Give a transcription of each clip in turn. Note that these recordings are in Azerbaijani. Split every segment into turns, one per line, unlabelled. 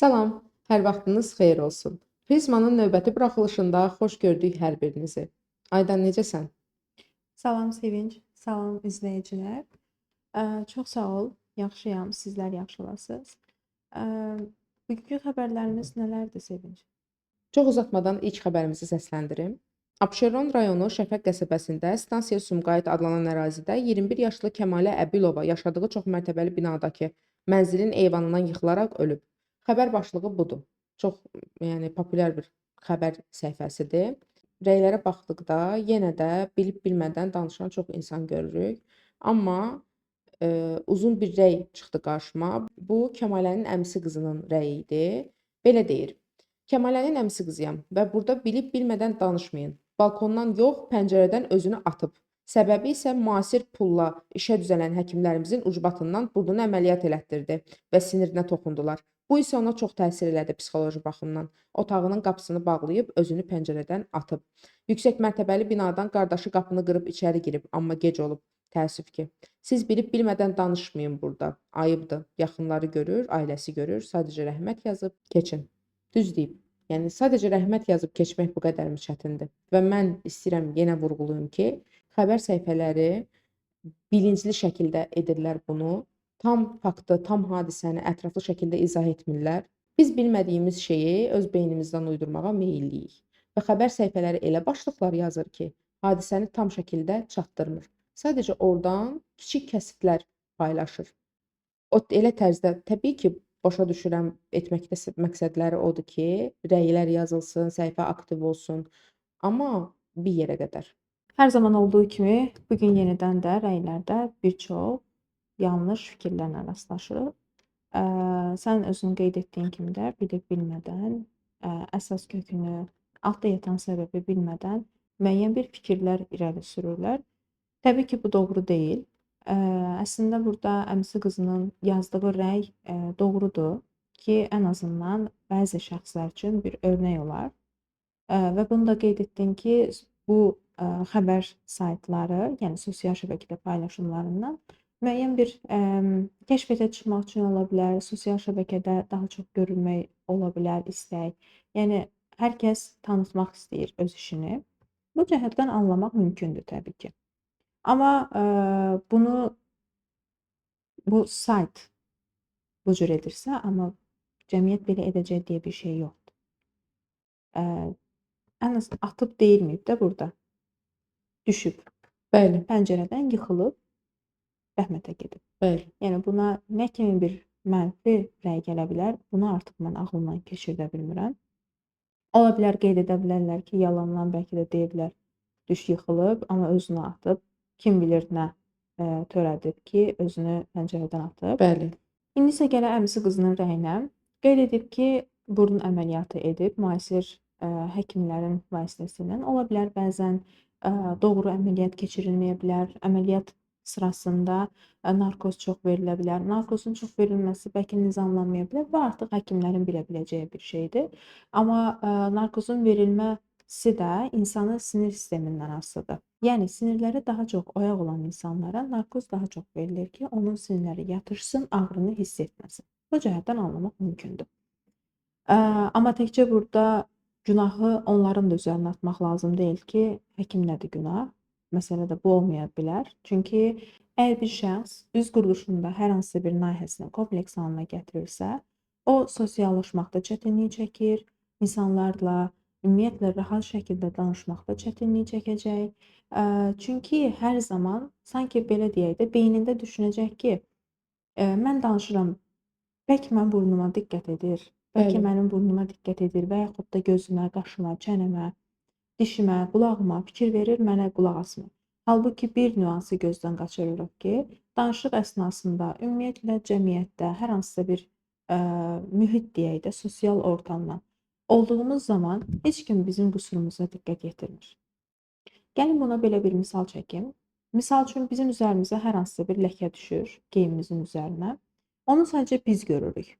Salam, hər vaxtınız xeyir olsun. Prizmanın növbəti buraxılışında xoş gördük hər birinizi. Aydan necəsən?
Salam Sevinç, salam izləyicilər. Çox sağ ol, yaxşıyam, sizlər yaxşı olasınız. Ə, Bugünkü xəbərlərimiz nələrdir Sevinç?
Çox uzatmadan ilk xəbərimizi səsləndirim. Abşeron rayonu Şəfəq qəsəbəsində Stansiya Sumqayıt adlanan ərazidə 21 yaşlı Kəmalə Əbilova yaşadığı çoxmərtəbəli binadakı mənzilin eyvanından yıxılaraq ölüb. Xəbər başlığı budur. Çox populyar bir xəbər səhifəsidir. Rəylərə baxdıqda yenə də bilib-bilmədən danışan çox insan görürük. Amma uzun bir rəy çıxdı qarşıma. Bu Kəmalənin əmisi qızının rəyi idi. Belə deyir: Kəmalənin əmisi qızıyam və burada bilib-bilmədən danışmayın. Balkondan yox, pəncərədən özünü atıb. Səbəbi isə müasir pulla işə düzələn həkimlərimizin ucbatından burnunu əməliyyat elətdirdi və sinirinə toxundular. Bu isə ona çox təsir elədi psixoloji baxımdan. Otağının qapısını bağlayıb özünü pəncərədən atıb. Yüksək mərtəbəli binadan qardaşı qapını qırıb içəri girib, amma gec olub. Təəssüf ki. Siz bilib-bilmədən danışmayın burada. Ayıbdır. Yaxınları görür, ailəsi görür. Sadəcə rəhmət yazıb keçin. Düz deyib. Yəni sadəcə rəhmət yazıb keçmək bu qədərmi çətindir? Və mən istəyirəm yenə vurğulayım ki, xəbər səhifələri bilinçli şəkildə edirlər bunu. Tam faktı, tam hadisəni ətraflı şəkildə izah etmirlər. Biz bilmədiyimiz şeyi öz beynimizdən uydurmağa meyilliyik. Və xəbər səhifələri elə başlıqlar yazır ki, hadisəni tam şəkildə çatdırmır. Sadəcə oradan kiçik kəsitlər paylaşır. O elə tərzdə təbii ki, başa düşürəm, etməkdə məqsədləri odur ki, rəylər yazılsın, səhifə aktiv olsun, amma bir yerə qədər.
Hər zaman olduğu kimi bu gün yenidən də rəylərdə bir çox yanlış fikirlərlə rastlaşırıq. Sən özün qeyd etdiyin kimi də bilib-bilmədən, əsas kökünü, altda yatan səbəbi bilmədən müəyyən bir fikirlər irəli sürürlər. Təbii ki, bu doğru deyil. Əslində burada əmisi qızının yazdığı rəy doğrudur ki, ən azından bəzi şəxslər üçün bir örnək olar. Və bunu da qeyd etdin ki, bu xəbər saytları, yəni sosial şəbəkədə paylaşımlarından müəyyən bir kəşfiyyata çıxmaq üçün ola bilər, sosial şəbəkədə daha çox görülmək ola bilər, istək. Yəni hər kəs tanıtmaq istəyir öz işini. Bu cəhətdən anlamaq mümkündür təbii ki. Amma bunu bu sayt bu cür edirsə, amma cəmiyyət belə edəcək deyə bir şey yoxdur. Ən az atıb deyilməyib də burada. Düşüb.
Bəli,
Pəncərədən yıxılıb rəhmətə gedib.
bəli.
Yəni buna nə kimi bir mənfi rəy gələ bilər, bunu artıq mən ağlımdan keçirdə bilmirəm. Ola bilər qeyd edə bilərlər ki, yalandan bəlkə də deyiblər, düş yıxılıb, amma özünü atıb. Kim bilir nə törədib ki, özünü pəncərədən atıb.
Bəli.
İndi isə gələ əmisi qızının rəyinə. Qeyd edib ki, burun əməliyyatı edib müasir həkimlərin vasitəsilə. Ola bilər bəzən doğru əməliyyat keçirilməyə bilər. Əməliyyat sırasında narkoz çox verilə bilər. Narkozun çox verilməsi bəlkə nizamlanmaya bilər. Bu artıq həkimlərin bilə biləcəyi bir şeydir. Amma narkozun verilməsi də insanın sinir sistemindən asılıdır. Yəni sinirləri daha çox oyaq olan insanlara narkoz daha çox verilir ki, onun sinirləri yatışsın, ağrını hiss etməsin. Bu cəhətdən anlamaq mümkündür. Amma təkcə burada günahı onların da üzərinə atmaq lazım deyil ki, həkim nədir günah? Məsələ də bu olmaya bilər. Çünki əgər bir şəxs üz quruluşunda hər hansı bir nahiyəsini kompleks halına gətirirsə, o sosiallaşmaqda çətinlik çəkir, insanlarla ümumiyyətlə rahat şəkildə danışmaqda çətinlik çəkəcək. Çünki hər zaman sanki belə deyək də beynində düşünəcək ki, mən danışıram, bəlkə mənim burnuma diqqət edir, bəlkə
Bəli.
mənim burnuma diqqət edir və yaxud da gözümə, qaşıma, çənəmə, dişimə, qulağıma fikir verir, mənə qulaq asmır. Halbuki bir nüansı gözdən qaçırırıq ki, danışıq əsnasında ümumiyyətlə cəmiyyətdə hər hansısa bir mühit deyək də, sosial ortamdan olduğumuz zaman heç kim bizim qüsurumuza diqqət yetirmir. Gəlin buna belə bir misal çəkim. Misal üçün bizim üzərimizə hər hansısa bir ləkə düşür geyimimizin üzərinə. Onu sadəcə biz görürük.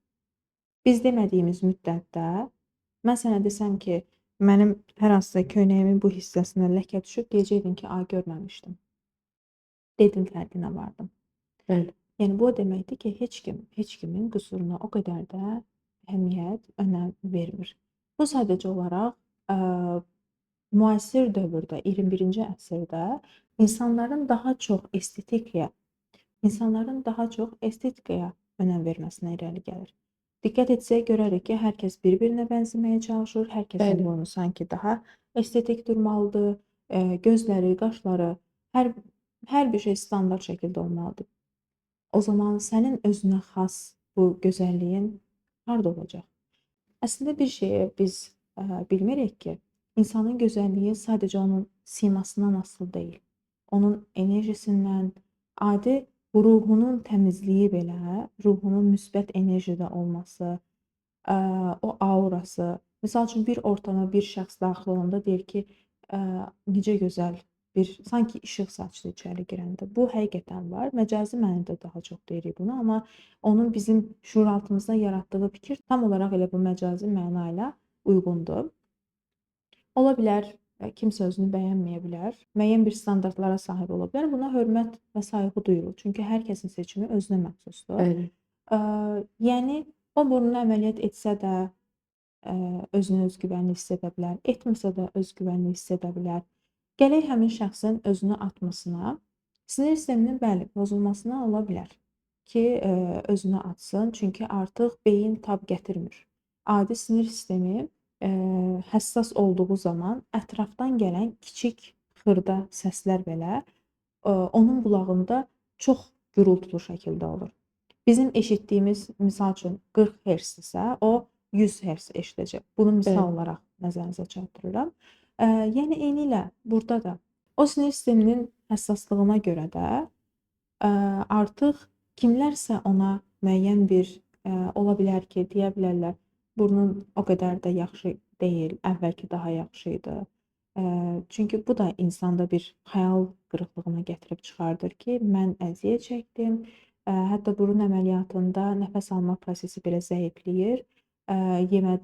Biz demədiyimiz müddətdə mən sənə desəm ki, mənim hər hansısa köynəyimin bu hissəsinə ləkə düşüb, deyəcəkdin ki, ay görməmişdim. Dedim fərqinə vardım.
Bəli.
Yəni bu o deməkdir ki, heç kimin qüsuruna o qədər də əhəmiyyət, önəm vermir. Bu sadəcə olaraq müasir dövrdə, 21-ci əsrdə insanların daha çox estetikaya önəm verməsinə irəli gəlir. Diqqət etsək görərik ki, hər kəs bir-birinə bənzəməyə çalışır, hər kəsin
Bəli,
burnu sanki daha estetik durmalıdır, gözləri, qaşları, hər hər bir şey standart şəkildə olmalıdır. O zaman sənin özünə xas bu gözəlliyin harda olacaq? Əslində bir şeyi biz bilmirik ki, insanın gözəlliyi sadəcə onun simasından asılı deyil. Onun enerjisindən, adi bu ruhunun təmizliyi belə, ruhunun müsbət enerjide olması, o aurası. Məsəl üçün bir ortama bir şəxs daxil olanda deyir ki, necə gözəl bir sanki işıq saçdı içəri girəndə. Bu həqiqətən var. Məcazi mənada daha çox deyirik bunu, amma onun bizim şüuraltımızda yaratdığı fikir tam olaraq elə bu məcazi məna ilə uyğundur. Ola bilər, kimsə özünü bəyənməyə bilər, müəyyən bir standartlara sahib ola bilər. Buna hörmət və sayğı duyulur. Çünki hər kəsin seçimi özünə məxsusdur.
bəli,
Yəni o burnunu əməliyyat etsə də özünü özgüvənli hiss edə bilər, etməsə də özgüvənli hiss edə bilər. Gərək həmin şəxsin özünü atmasına, sinir sisteminin bəli, pozulmasına ola bilər ki, özünü atsın. Çünki artıq beyin tab gətirmir. Adi sinir sistemi həssas olduğu zaman ətrafdan gələn kiçik xırda səslər belə onun qulağında çox gürultulu şəkildə olur. Bizim eşitdiyimiz, misal üçün 40 hertzdirsə, o 100 hertz eşidəcək. Bunu misal
bəli,
olaraq nəzərinizə çatdırıram. Yəni eynilə burada da o sinir sisteminin həssaslığına görə də artıq kimlərsə ona müəyyən bir ola bilər ki, deyə bilərlər, burnun o qədər də yaxşı deyil, əvvəlki daha yaxşı idi. Çünki bu da insanda bir xəyal qırıqlığına gətirib çıxardır ki, mən əziyyət çəkdim. Hətta burun əməliyyatında nəfəs alma prosesi belə zəifləyir. Yemə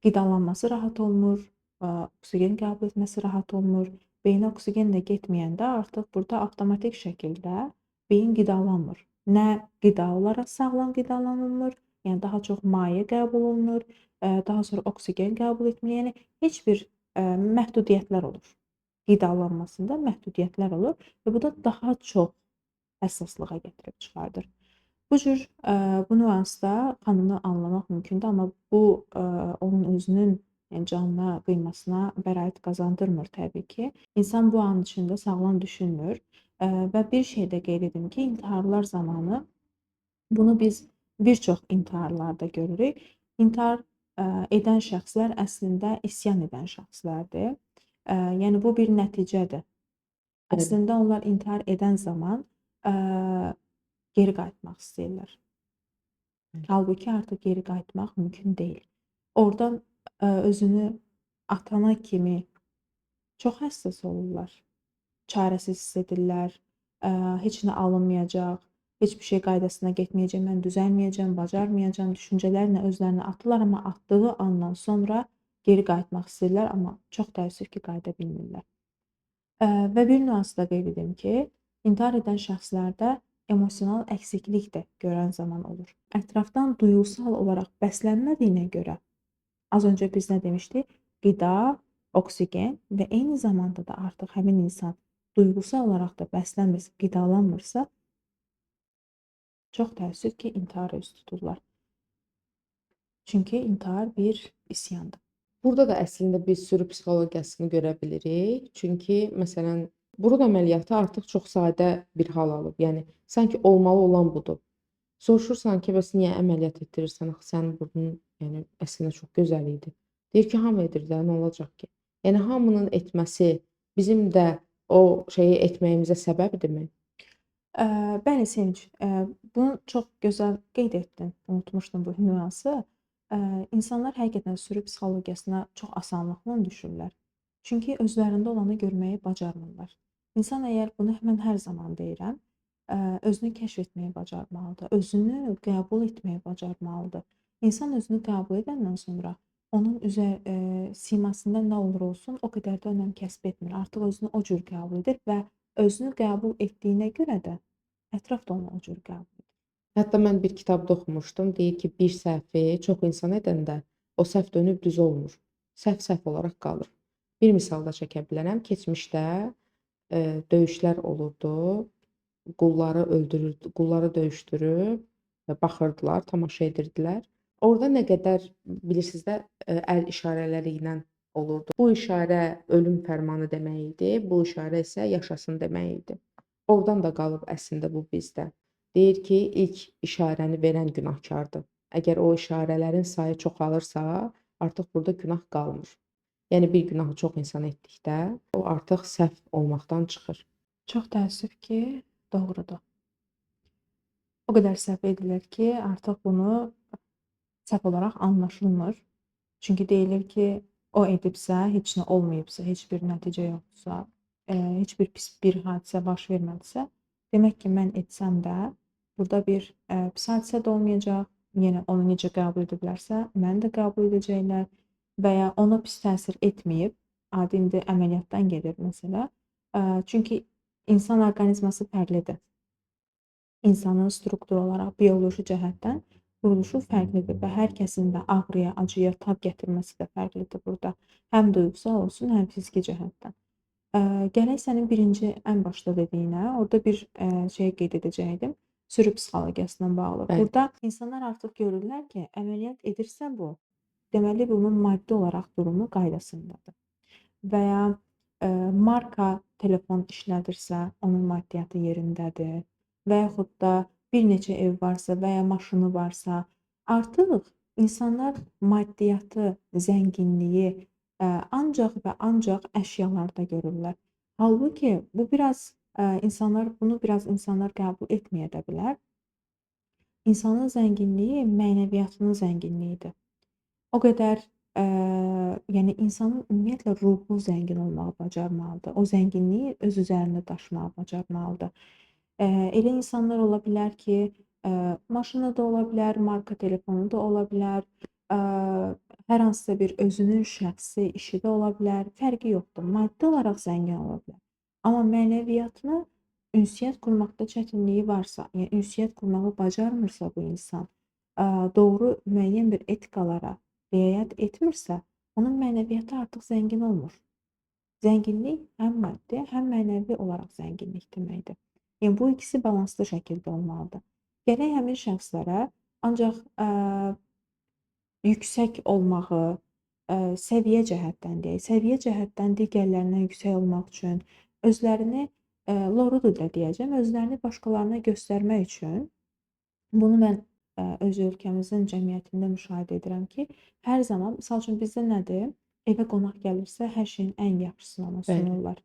qidalanması rahat olmur, oksigen qəbul etməsi rahat olmur. Beyinə oksigen də getməyəndə artıq burada avtomatik şəkildə beyin qidalanmır. Nə qida olaraq sağlam qidalanılmır, yəni daha çox maye qəbul olunur, daha sonra oksigen qəbul etmir. Yəni heç bir məhdudiyyətlər olur. Qidalanmasında məhdudiyyətlər olur və bu da daha çox həssaslığa gətirib çıxardır. Bu cür bu nüansda xanımı anlamaq mümkündür, amma bu onun özünün yəni canına, qıymasına bəraət qazandırmır təbii ki. İnsan bu an içində sağlam düşünmür və bir şey də qeyd edim ki, intiharlar zamanı bunu biz bir çox intiharlarda görürük. İntihar edən şəxslər əslində isyan edən şəxslərdir. Yəni bu bir nəticədir.
bəli,
Əslində onlar intihar edən zaman geri qayıtmaq istəyirlər.
bəli.
Halbuki artıq geri qayıtmaq mümkün deyil. Ordan özünü atana kimi çox həssas olurlar. Çarəsiz hiss edirlər. Heç nə alınmayacaq, heç bir şey qaydasına getməyəcək, mən düzəlməyəcəm, bacarmayacam düşüncələrlə özlərini atırlar, amma atdığı andan sonra geri qayıtmaq istəyirlər, amma çox təəssüf ki, qayıda bilmirlər. Və bir nüans da qeyd edim ki, intihar edən şəxslərdə emosional əksiklik də görən zaman olur. Ətrafdan duyğusal olaraq bəslənmədiyinə görə, az öncə biz nə demişdik? Qida, oksigen və eyni zamanda da artıq həmin insan duyğusal olaraq da bəslənmirsə, qidalanmırsa, çox təəssüf ki, intihara üz tuturlar. Çünki intihar bir isyandır.
Burada da əslində biz sürü psixologiyasını görə bilirik. Çünki məsələn, burun əməliyyatı artıq çox sadə bir hal alıb. Yəni sanki olmalı olan budur. Soruşursan ki, bəs niyə əməliyyat etdirirsən? Axı sənin burnun, yəni əslində çox gözəl idi. Deyir ki, hamı edir də, nə olacaq ki? Yəni hamının etməsi bizim də o şeyi etməyimizə səbəbdirmi?
Bəli, Sevinc, bunu çox gözəl qeyd etdin, unutmuşdum bu nüansı. İnsanlar həqiqətən sürü psixologiyasına çox asanlıqla düşürlər. Çünki özlərində olanı görməyi bacarmırlar. İnsan əgər bunu mən hər zaman deyirəm, özünü kəşf etməyi bacarmalıdır, özünü qəbul etməyi bacarmalıdır. İnsan özünü qəbul edəndən sonra onun simasında nə olur olsun o qədər də önəm kəsb etmir. Artıq özünü o cür qəbul edir və özünü qəbul etdiyinə görə də ətraf da onu o cür qəbul edir.
Hətta mən bir kitabda oxumuşdum, deyir ki, bir səhvi çox insan edəndə o səhv dönüb düz olmur. Səhv olaraq qalır. Bir misal da çəkə bilərəm. Keçmişdə, döyüşlər olurdu. Qulları döyüşdürüb baxırdılar, tamaşa edirdilər. Orda nə qədər bilirsiniz də, əl işarələri ilə olurdu. Bu işarə ölüm fərmanı demək idi, bu işarə isə yaşasın demək idi. Oradan da qalıb əslində bu bizdə. Deyir ki, ilk işarəni verən günahkardır. Əgər o işarələrin sayı çoxalırsa, artıq burada günah qalmır. Yəni bir günahı çox insan etdikdə, o artıq səhv olmaqdan çıxır.
Çox təəssüf ki, doğrudur. O qədər səhv edilir ki, artıq bunu səhv olaraq anlaşılmır. Çünki deyilir ki, o edibsə, heç nə olmayıbsa, heç bir nəticə yoxdursa, heç bir pis bir hadisə baş vermədisə, demək ki, mən etsəm də burada bir pis hadisə də olmayacaq. Yenə onu necə qəbul ediblərsə, məni də qəbul edəcəklər və ya ona pis təsir etməyib, adi indi əməliyyatdan gedir məsələ. Çünki insan orqanizması fərqlidir. İnsanın struktur olaraq, bioloji cəhətdən quruluşu fərqlidir və hər kəsin də ağrıya, acıya tab gətirməsi də fərqlidir burada. Həm duyğusal olsun, həm fiziki cəhətdən. Gərək sənin birinci ən başda dediyinə, orada bir şey qeyd edəcəkdim. Sürü psixologiyasına bağlı.
Bəli.
Burada insanlar artıq görürlər ki, əməliyyat edirsə bu, deməli bunun maddi olaraq durumu qaydasındadır. Və ya marka telefon işlədirsə, onun maddiyyatı yerindədir və yaxud da bir neçə ev varsa və ya maşını varsa, artıq insanlar maddiyyatı, zənginliyi ancaq və ancaq əşyalarda görürlər. Halbuki bu biraz insanlar qəbul etməyə də bilər. İnsanın zənginliyi mənəviyyatının zənginliyidir. O qədər, yəni insanın ümumiyyətlə ruhu zəngin olmağı bacarmalıdır. O zənginliyi öz üzərində daşımağı bacarmalıdır. Elə insanlar ola bilər ki, maşını da ola bilər, marka telefonu da ola bilər, hər hansısa bir özünün şəxsi işi də ola bilər, fərqi yoxdur. Maddi olaraq zəngin ola bilər. Amma mənəviyyatını ünsiyyət qurmaqda çətinliyi varsa, yəni ünsiyyət qurmağı bacarmırsa bu insan, doğru müəyyən bir etikalara riayət etmirsə, onun mənəviyyatı artıq zəngin olmur. Zənginlik həm maddi, həm mənəvi olaraq zənginlik deməkdir. Yəni bu ikisi balanslı şəkildə olmalıdır. Gərək həmin şəxslərə ancaq yüksək olmağı, səviyyə cəhətdən deyək, səviyyə cəhətdən digərlərindən yüksək olmaq üçün özlərini, lorudur da deyəcəm, özlərini başqalarına göstərmək üçün bunu mən öz ölkəmizin cəmiyyətində müşahidə edirəm ki, hər zaman, misal üçün bizdə nədir? Evə qonaq gəlirsə, hər şeyin ən yaxşısını ona
Bəli.
sunurlar.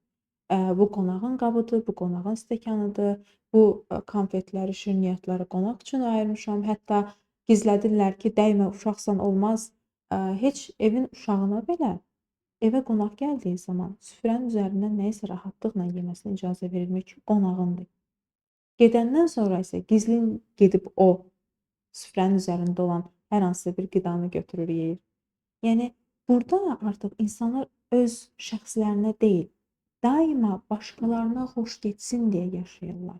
Bu qonağın qabıdır, bu qonağın stəkanıdır, bu konfetləri, şirniyyatları qonaq üçün ayırmışam. Hətta gizlədirlər ki, dəymə uşaqsan olmaz. Heç evin uşağına belə evə qonaq gəldiyi zaman süfrənin üzərindən nəyisə rahatlıqla yeməsinə icazə verilmir ki, qonağındır. Gedəndən sonra isə gizlin gedib o süfrənin üzərində olan hər hansısa bir qidanı götürür, yeyir. Yəni burada artıq insanlar öz şəxslərinə deyil, daima başqalarına xoş getsin deyə yaşayırlar.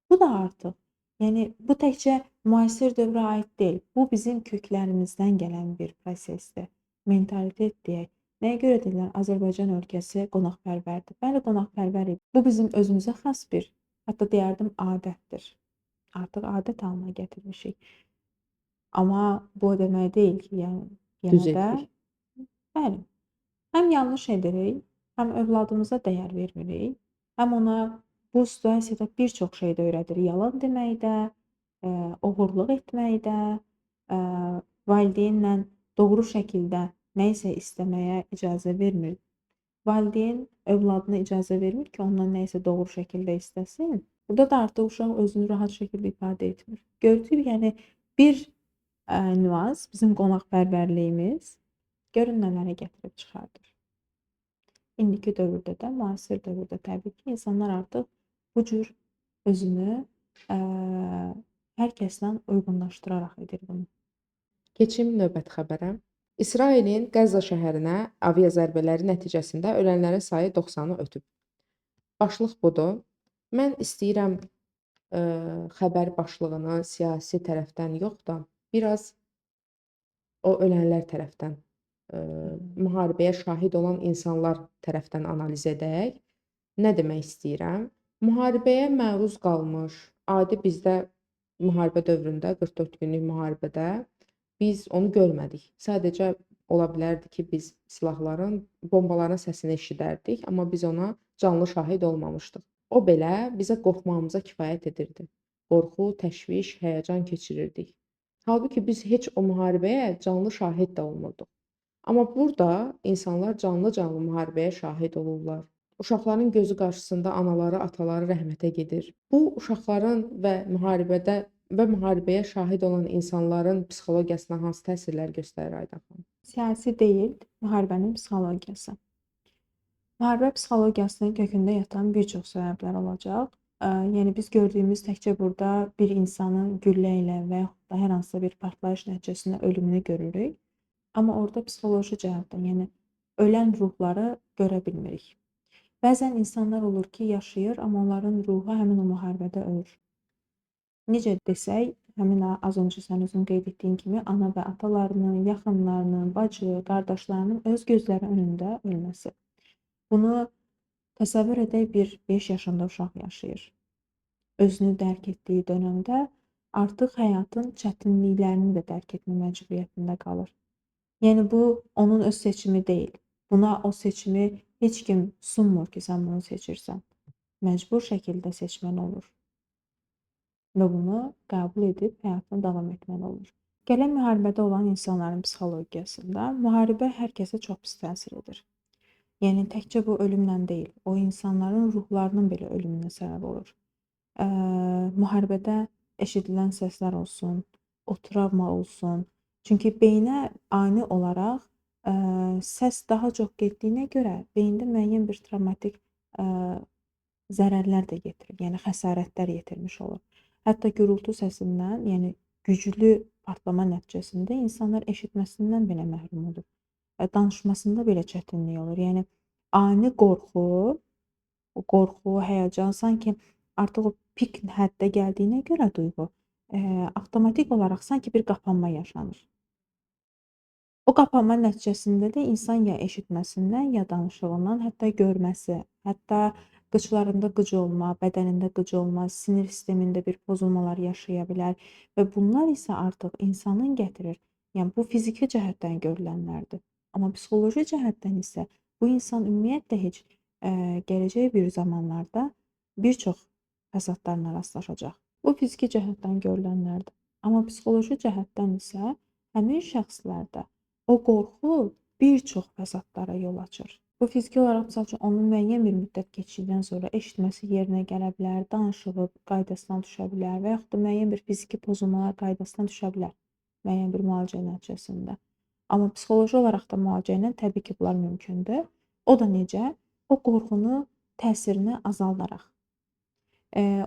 Bu da artıq, yəni bu təkcə müasir dövrə aid deyil. Bu bizim köklərimizdən gələn bir prosesdir. Mentalitet deyək. Nəyə görə deyirlər Azərbaycan ölkəsi qonaqpərvərdir? Bəli, qonaqpərvərik. Bu bizim özümüzə xas bir, hətta deyərdim adətdir. Artıq adət halına gətirmişik. Amma bu o demək deyil ki, yəni
Düz
yenə də
etdik.
bəli, həm yanlış edirik, həm övladımıza dəyər vermirik, həm ona bu situasiyada bir çox şey də öyrədir. Yalan demək də, oğurluq etmək də, valideynlə doğru şəkildə nə isə istəməyə icazə vermir. Valideyn övladına icazə vermir ki, ondan nə isə doğru şəkildə istəsin. Burada da artıq uşaq özünü rahat şəkildə ifadə etmir. Gördük, yəni bir nüans bizim qonaqpərvərliyimiz görün nələrə gətirib çıxardır. İndiki dövrdə də, müasir dövrdə təbii ki, insanlar artıq bu cür özünü hər kəslə uyğunlaşdıraraq edir bunu.
Keçim növbəti xəbərə. İsrailin Qəzza şəhərinə aviazərbələri nəticəsində ölənlərin sayı 90-ı ötüb. Başlıq budur. Mən istəyirəm xəbər başlığını siyasi tərəfdən yox da, biraz o ölənlər tərəfdən, müharibəyə şahid olan insanlar tərəfdən analiz edək. Nə demək istəyirəm? Müharibəyə məruz qalmış, adi bizdə müharibə dövründə 44 günlük müharibədə biz onu görmədik. Sadəcə ola bilərdi ki, biz silahların, bombaların səsini eşidərdik, amma biz ona canlı şahid olmamışdıq. O belə bizə qorxmağımıza kifayət edirdi. Qorxu, təşviş, həyəcan keçirirdik. Halbuki biz heç o müharibəyə canlı şahid də olmurduq. Amma burada insanlar canlı-canlı müharibəyə şahid olurlar. Uşaqların gözü qarşısında anaları, ataları rəhmətə gedir. Bu uşaqların və müharibəyə şahid olan insanların psixologiyasına hansı təsirlər göstərir Aydan xanım?
Siyasi deyil, müharibənin psixologiyası. Müharibə psixologiyasının kökündə yatan bir çox səbəblər olacaq. Yəni biz gördüyümüz təkcə burada bir insanın güllə ilə və yaxud da hər hansısa bir partlayış nəticəsində ölümünü görürük. Amma orada psixoloji cəhətdən, yəni ölən ruhları görə bilmirik. Bəzən insanlar olur ki, yaşayır, amma onların ruhu həmin o müharibədə ölür. Necə desək, həmin az öncə sən özün qeyd etdiyin kimi ana və atalarının, yaxınlarının, bacı, qardaşlarının öz gözləri önündə ölməsi. Bunu təsəvvür edək, bir 5 yaşında uşaq yaşayır. Özünü dərk etdiyi dönəmdə artıq həyatın çətinliklərini də dərk etmə məcburiyyətində qalır. Yəni bu onun öz seçimi deyil. Buna o seçimi heç kim sunmur ki, sən bunu seçirsən. Məcbur şəkildə seçməli olur. Və bunu qəbul edib həyatına davam etməli olur. Gələn müharibədə olan insanların psixologiyasında müharibə hər kəsə çox pis təsir edir. Yəni təkcə bu ölümlə deyil, o insanların ruhlarının belə ölümünə səbəb olur. Müharibədə eşidilən səslər olsun, o travma olsun. Çünki beynə ani olaraq səs daha çox getdiyinə görə beyində müəyyən bir travmatik zərərlər də yetirir, yəni xəsarətlər yetirmiş olur. Hətta gürültü səsindən, yəni güclü partlama nəticəsində insanlar eşitməsindən belə məhrum olur. Danışmasında belə çətinlik olur. Yəni ani qorxu, həyəcan sanki artıq o pik həddə gəldiyinə görə duyğu, avtomatik olaraq sanki bir qapanma yaşanır. O qapanma nəticəsində də insan ya eşitməsindən, ya danışığından, hətta görməsi, hətta qıçlarında qıc olma, bədənində qıc olma, sinir sistemində bir pozulmalar yaşaya bilər və bunlar isə artıq insanın gətirir. Yəni bu fiziki cəhətdən görülənlərdir. Amma psixoloji cəhətdən isə bu insan ümumiyyətlə heç gələcək bir zamanlarda bir çox fəsadlarla rastlaşacaq. Bu fiziki cəhətdən görülənlərdir. Amma psixoloji cəhətdən isə həmin şəxslərdə o qorxu bir çox fəsadlara yol açır. Bu fiziki olaraq məsəl üçün onun müəyyən bir müddət keçdikdən sonra eşitməsi yerinə gələ bilər, danışığı qaydasından düşə bilər və yaxud da müəyyən bir fiziki pozulmalar qaydasından düşə bilər müəyyən bir müalicə nəticəsində. Amma psixoloji olaraq da müalicə ilə təbii ki, bunlar mümkündür. O da necə? O qorxunu təsirini azaldaraq.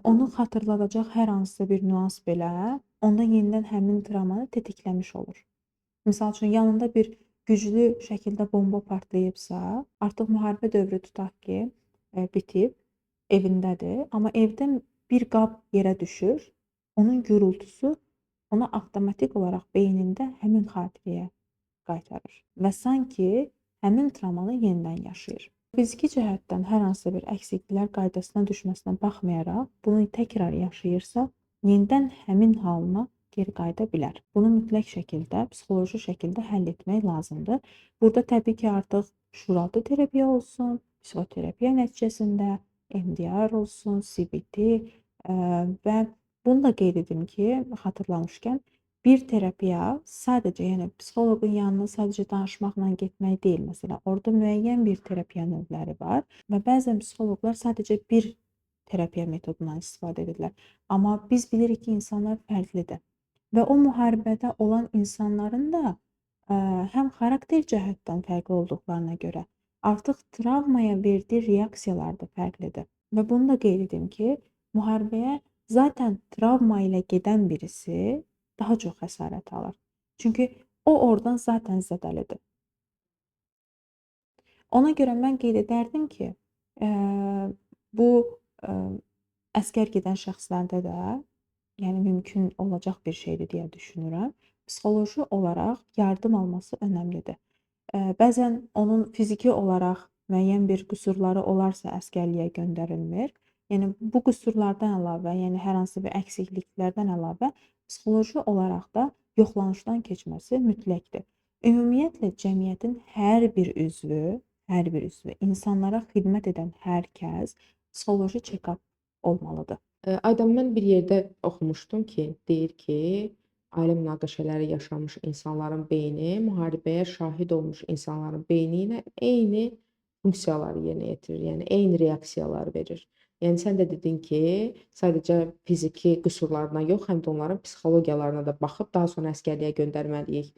Onu xatırladacaq hər hansısa bir nüans belə onda yenidən həmin travmanı tetikləmiş olur. Misal üçün, yanında bir güclü şəkildə bomba partlayıbsa, artıq müharibə dövrü tutaq ki, bitib, evindədir. Amma evdən bir qab yerə düşür, onun gürültüsü ona avtomatik olaraq beynində həmin xatirəyə qaytarır və sanki həmin travmanı yenidən yaşayır. Fiziki cəhətdən hər hansı bir əksikliklər qaydasına düşməsinə baxmayaraq, bunu təkrar yaşayırsa, yenidən həmin halına geri qayıda bilər. Bunu mütləq şəkildə, psixoloji şəkildə həll etmək lazımdır. Burada təbii ki, artıq şuuraltı terapiya olsun, psixoterapiya nəticəsində MDR olsun, CBT və bunu da qeyd edim ki, xatırlamışkən, bir terapiya sadəcə, yəni psixoloqun yanına sadəcə danışmaqla getmək deyil. Məsələn, orada müəyyən bir terapiya növləri var və bəzən psixoloqlar sadəcə bir terapiya metodundan istifadə edirlər. Amma biz bilirik ki, insanlar fərqlidir. Və o müharibədə olan insanların da həm xarakter cəhətdən fərqli olduqlarına görə artıq travmaya verdiyi reaksiyalar da fərqlidir. Və bunu da qeyd edim ki, müharibəyə zaten travma ilə gedən birisi daha çox xəsarət alır. Çünki o oradan zaten zədəlidir. Ona görə mən qeyd edərdim ki, bu əsgər gedən şəxslərdə də, yəni mümkün olacaq bir şeydir deyə düşünürəm. Psixoloji olaraq yardım alması önəmlidir. Bəzən onun fiziki olaraq müəyyən bir qüsurları olarsa əsgərliyə göndərilmir. Yəni bu qüsurlardan əlavə, yəni hər hansı bir əksikliklərdən əlavə psixoloji olaraq da yoxlanışdan keçməsi mütləqdir. Ümumiyyətlə cəmiyyətin hər bir üzvü, insanlara xidmət edən hər kəs psixoloji check-up olmalıdır.
Aydan, mən bir yerdə oxumuşdum ki, deyir ki, ailə münaqişələri yaşamış insanların beyni müharibəyə şahid olmuş insanların beyni ilə eyni funksiyaları yerinə yetirir, yəni eyni reaksiyalar verir. Yəni sən də dedin ki, sadəcə fiziki qüsurlarına yox, həm də onların psixologiyalarına da baxıb daha sonra əsgərliyə göndərməliyik.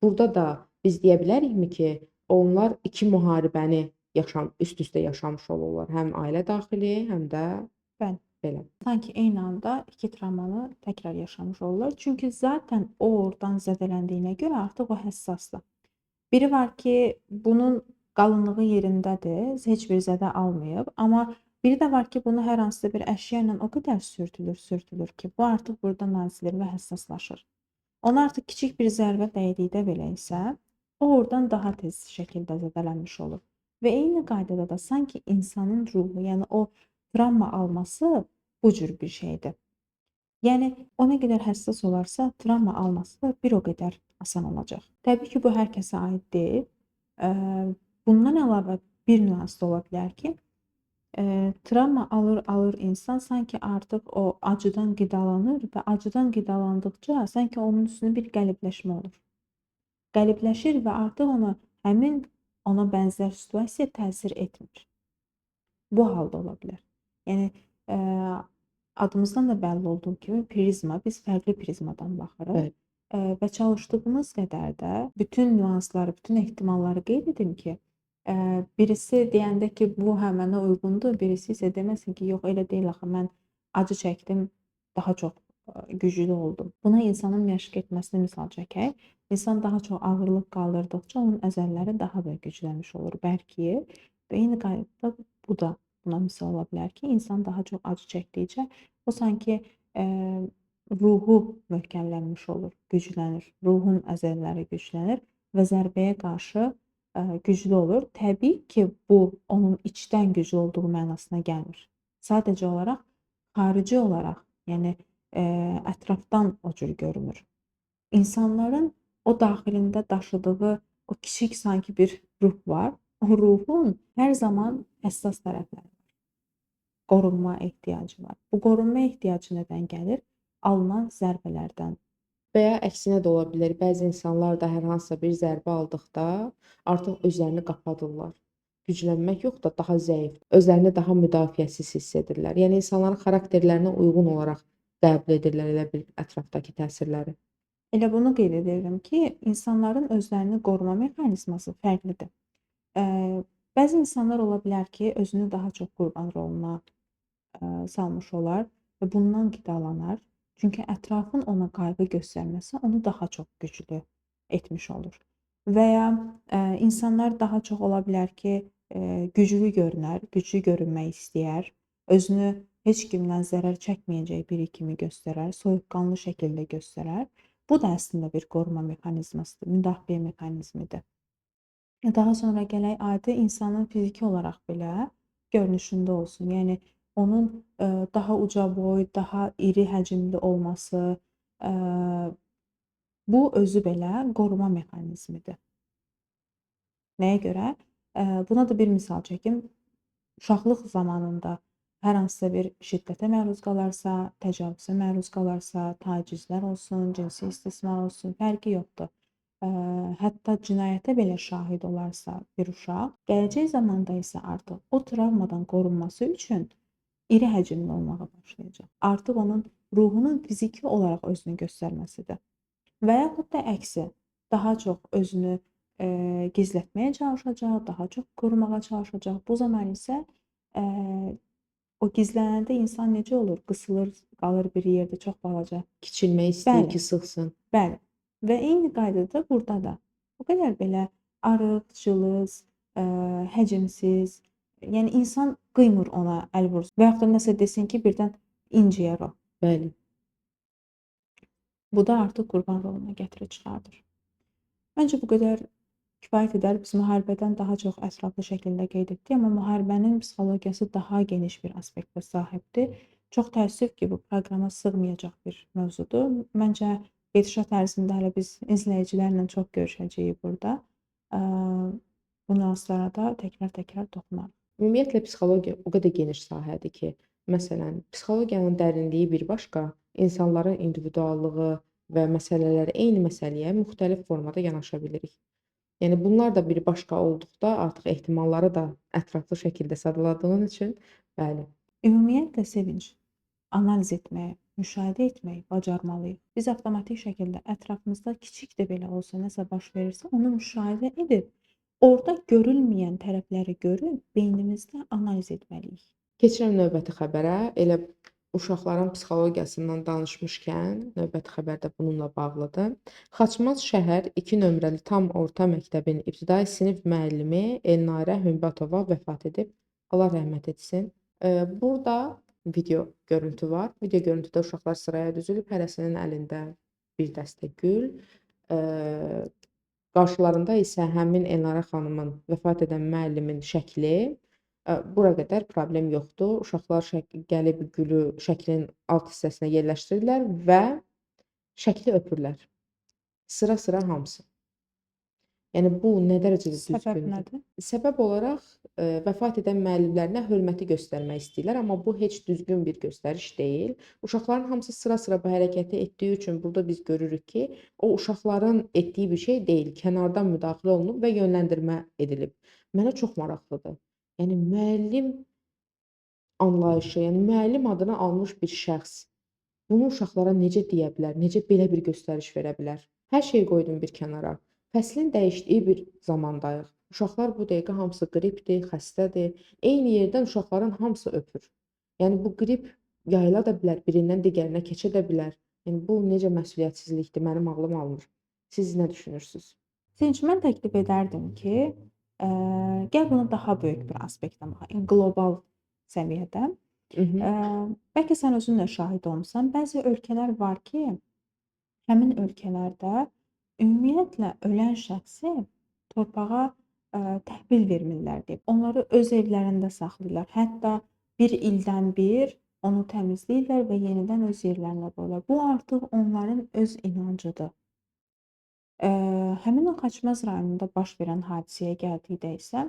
Burada da biz deyə bilərikmi ki, onlar iki müharibəni üst-üstə yaşamış olurlar, həm ailə daxili, həm də
Bəli.
belə.
Sanki eyni anda iki travmanı təkrar yaşamış olurlar. Çünki zaten o oradan zədələndiyinə görə artıq o həssasdır. Biri var ki, bunun qalınlığı yerindədir, heç bir zədə almayıb, amma biri də var ki, bunu hər hansısa bir əşya ilə o qədər sürtülür ki, bu artıq burada nazilir və həssaslaşır. Ona artıq kiçik bir zərbə dəydikdə belə isə, o oradan daha tez şəkildə zədələnmiş olur. Və eyni qaydada da sanki insanın ruhu, yəni o travma alması bu cür bir şeydir. Yəni o nə qədər həssas olarsa, travma alması da bir o qədər asan olacaq. Təbii ki, bu hər kəsə aid deyil. Bundan əlavə bir nüans da ola bilər ki, travma alır insan sanki artıq o acıdan qidalanır və acıdan qidalandıqca sanki onun üstünə bir qəlibləşmə olur. Qəlibləşir və artıq həmin ona bənzər situasiya təsir etmir. Bu halda ola bilər. Yəni adımızdan da bəlli olduğu kimi prizma, biz fərqli prizmadan baxırıq.
Bəli.
Və çalışdığımız qədər də bütün nüansları, bütün ehtimalları qeyd edim ki, birisi deyəndə ki, bu mənə uyğundur, birisi isə deməsin ki, yox elə deyil axı, mən acı çəkdim, daha çox güclü oldum. Buna insanın məşq etməsini misal çəkək. İnsan daha çox ağırlıq qaldırdıqca onun əzələləri daha da güclənmiş olur, bərkiyir və eyni qaydada bu da buna misal ola bilər ki, insan daha çox acı çəkdikcə o sanki ruhu möhkəmlənmiş olur, güclənir. Ruhun əzələləri güclənir və zərbəyə qarşı güclü olur. Təbii ki, bu onun içdən güclü olduğu mənasına gəlmir. Sadəcə olaraq xarici olaraq, yəni ətrafdan o cür görünür. İnsanların o daxilində daşıdığı o kiçik sanki bir ruh var. O ruhun hər zaman həssas tərəfləri var. Qorunma ehtiyacı var. Bu qorunma ehtiyacı nədən gəlir? Alınan zərbələrdən.
Və ya əksinə də ola bilər. Bəzi insanlar da hər hansısa bir zərbə aldıqda artıq özlərini qapadırlar. Güclənmək yox da daha zəif, özlərini daha müdafiəsiz hiss edirlər. Yəni insanların xarakterlərinə uyğun olaraq qəbul edirlər elə bil ətrafdakı təsirləri.
Elə bunu qeyd edirdim ki, insanların özlərini qoruma mexanizması fərqlidir. Bəzi insanlar ola bilər ki, özünü daha çox qurban roluna salmış olar və bundan qidalanar. Çünki ətrafın ona qayğı göstərməsi onu daha çox güclü etmiş olur. Və ya insanlar daha çox ola bilər ki, güclü görünər, güclü görünmək istəyər, özünü heç kimdən zərər çəkməyəcək biri kimi göstərər, soyuqqanlı şəkildə göstərər. Bu da əslində bir qoruma mexanizmasıdır, müdafiə mexanizmidir. Daha sonra gələk adi insanın fiziki olaraq belə görünüşündə olsun. Yəni onun daha uca boy, daha iri həcmli olması, bu özü belə qoruma mexanizmidir. Nəyə görə? Buna da bir misal çəkim. Uşaqlıq zamanında hər hansısa bir şiddətə məruz qalarsa, təcavüzə məruz qalarsa, tacizlər olsun, cinsi istismar olsun, fərqi yoxdur. Hətta cinayətə belə şahid olarsa bir uşaq, gələcək zamanda isə artıq o travmadan qorunması üçün iri həcmli olmağa başlayacaq. Artıq onun ruhunun fiziki olaraq özünü göstərməsidir. Və yaxud da əksi, daha çox özünü gizlətməyə çalışacaq, daha çox qorumağa çalışacaq. Bu zaman isə o gizlənəndə insan necə olur? Qısılır, qalır bir yerdə çox balaca.
Kiçilmək istəyir
Bəli.
ki, sığsın.
Bəli. Və eyni qaydada burada da o qədər belə arıq, cılız, həcmsiz, Yəni insan qıymır ona əl vursun və yaxud da nəsə desin ki, birdən inciyər o.
Bəli.
Bu da artıq qurban roluna gətirib çıxardır. Məncə bu qədər kifayət edər. Biz müharibədən daha çox ətraflı şəkildə qeyd etdik, amma müharibənin psixologiyası daha geniş bir aspektə sahibdir. Çox təəssüf ki, bu proqrama sığmayacaq bir mövzudur. Məncə gedişat ərzində hələ biz izləyicilərlə çox görüşəcəyik burada. Bu nüanslara da təkrar-təkrar toxunarıq.
Ümumiyyətlə psixologiya o qədər geniş sahədir ki, məsələn, psixologiyanın dərinliyi bir başqa, insanların individuallığı və məsələlərə, eyni məsələyə müxtəlif formada yanaşa bilirik. Yəni bunlar da bir başqa olduqda artıq ehtimalları da ətraflı şəkildə sadaladığın üçün, bəli.
Ümumiyyətlə sevinc, analiz etməyi, müşahidə etməyi bacarmalıyıq. Biz avtomatik şəkildə ətrafımızda kiçik də belə olsa nəsə baş verirsə, onu müşahidə edib, orada görülməyən tərəfləri görüb beynimizdə analiz etməliyik.
Keçirəm növbəti xəbərə. Elə uşaqların psixologiyasından danışmışkən, növbəti xəbər də bununla bağlıdır. Xaçmaz şəhər 2 nömrəli tam orta məktəbin ibtidai sinif müəllimi Elnarə Hümbətova vəfat edib. Allah rəhmət etsin. Burada video görüntü var. Video görüntüdə uşaqlar sıraya düzülüb, hərəsinin əlində bir dəstə gül. Qarşılarında isə həmin Elnarə xanımın vəfat edən müəllimin şəkli. Bura qədər problem yoxdur. Uşaqlar gəlib gülü şəklin alt hissəsinə yerləşdirirlər və şəkli öpürlər. Sıra-sıra hamısı. Yəni bu nə dərəcədə
Səbəb
düzgündür?
nədir?
Səbəb olaraq vəfat edən müəllimlərinə hörməti göstərmək istəyirlər, amma bu heç düzgün bir göstəriş deyil. Uşaqların hamısı sıra-sıra bu hərəkəti etdiyi üçün burada biz görürük ki, o uşaqların etdiyi bir şey deyil. Kənardan müdaxilə olunub və yönləndirmə edilib. Mənə çox maraqlıdır. Yəni müəllim anlayışı, yəni müəllim adını almış bir şəxs bunu uşaqlara necə deyə bilər, necə belə bir göstəriş verə bilər? Hər şeyi qoydum bir kənara. Fəslin dəyişdiyi bir zamandayıq. Uşaqlar bu dəqiqə hamısı qripdir, xəstədir. Eyni yerdən uşaqların hamısı öpür. Yəni bu qrip yayıla da bilər, birindən digərinə keçə də bilər. Yəni bu necə məsuliyyətsizlikdir, mənim ağlım almır. Siz nə düşünürsünüz?
Sevinç, mən təklif edərdim ki, gəl bunu daha böyük bir aspektdən baxaq, yəni qlobal səviyyədə. Bəlkə sən özün də şahid olmusan, bəzi ölkələr var ki, həmin ölkələrdə ümumiyyətlə ölən şəxsi torpağa təhvil vermirlər deyib. Onları öz evlərində saxlayırlar. Hətta bir ildən bir onu təmizləyirlər və yenidən öz yerlərinə qoyurlar. Bu artıq onların öz inancıdır. Həmin o Xaçmaz rayonunda baş verən hadisəyə gəldikdə isə,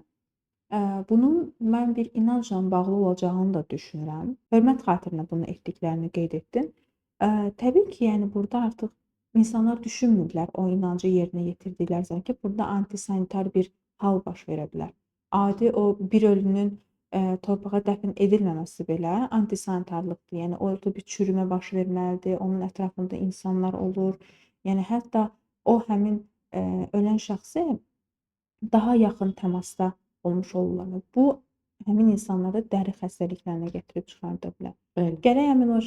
bunun mən bir inancla bağlı olacağını da düşünürəm. Hörmət xatirinə bunu etdiklərini qeyd etdin. Təbii ki, yəni burada artıq insanlar düşünmürlər o inancı yerinə yetirdikləri zaman ki, burada antisanitar bir hal baş verə bilər. Adi o bir ölünün torpağa dəfn edilməməsi belə antisanitarlıqdır. Yəni orada bir çürümə baş verməlidir, onun ətrafında insanlar olur. Yəni hətta o həmin ölən şəxsi daha yaxın təmasda olmuş olurlar. Bu həmin insanlara dəri xəstəliklərinə gətirib çıxarda bilər.
Bəli.
Gərək həmin o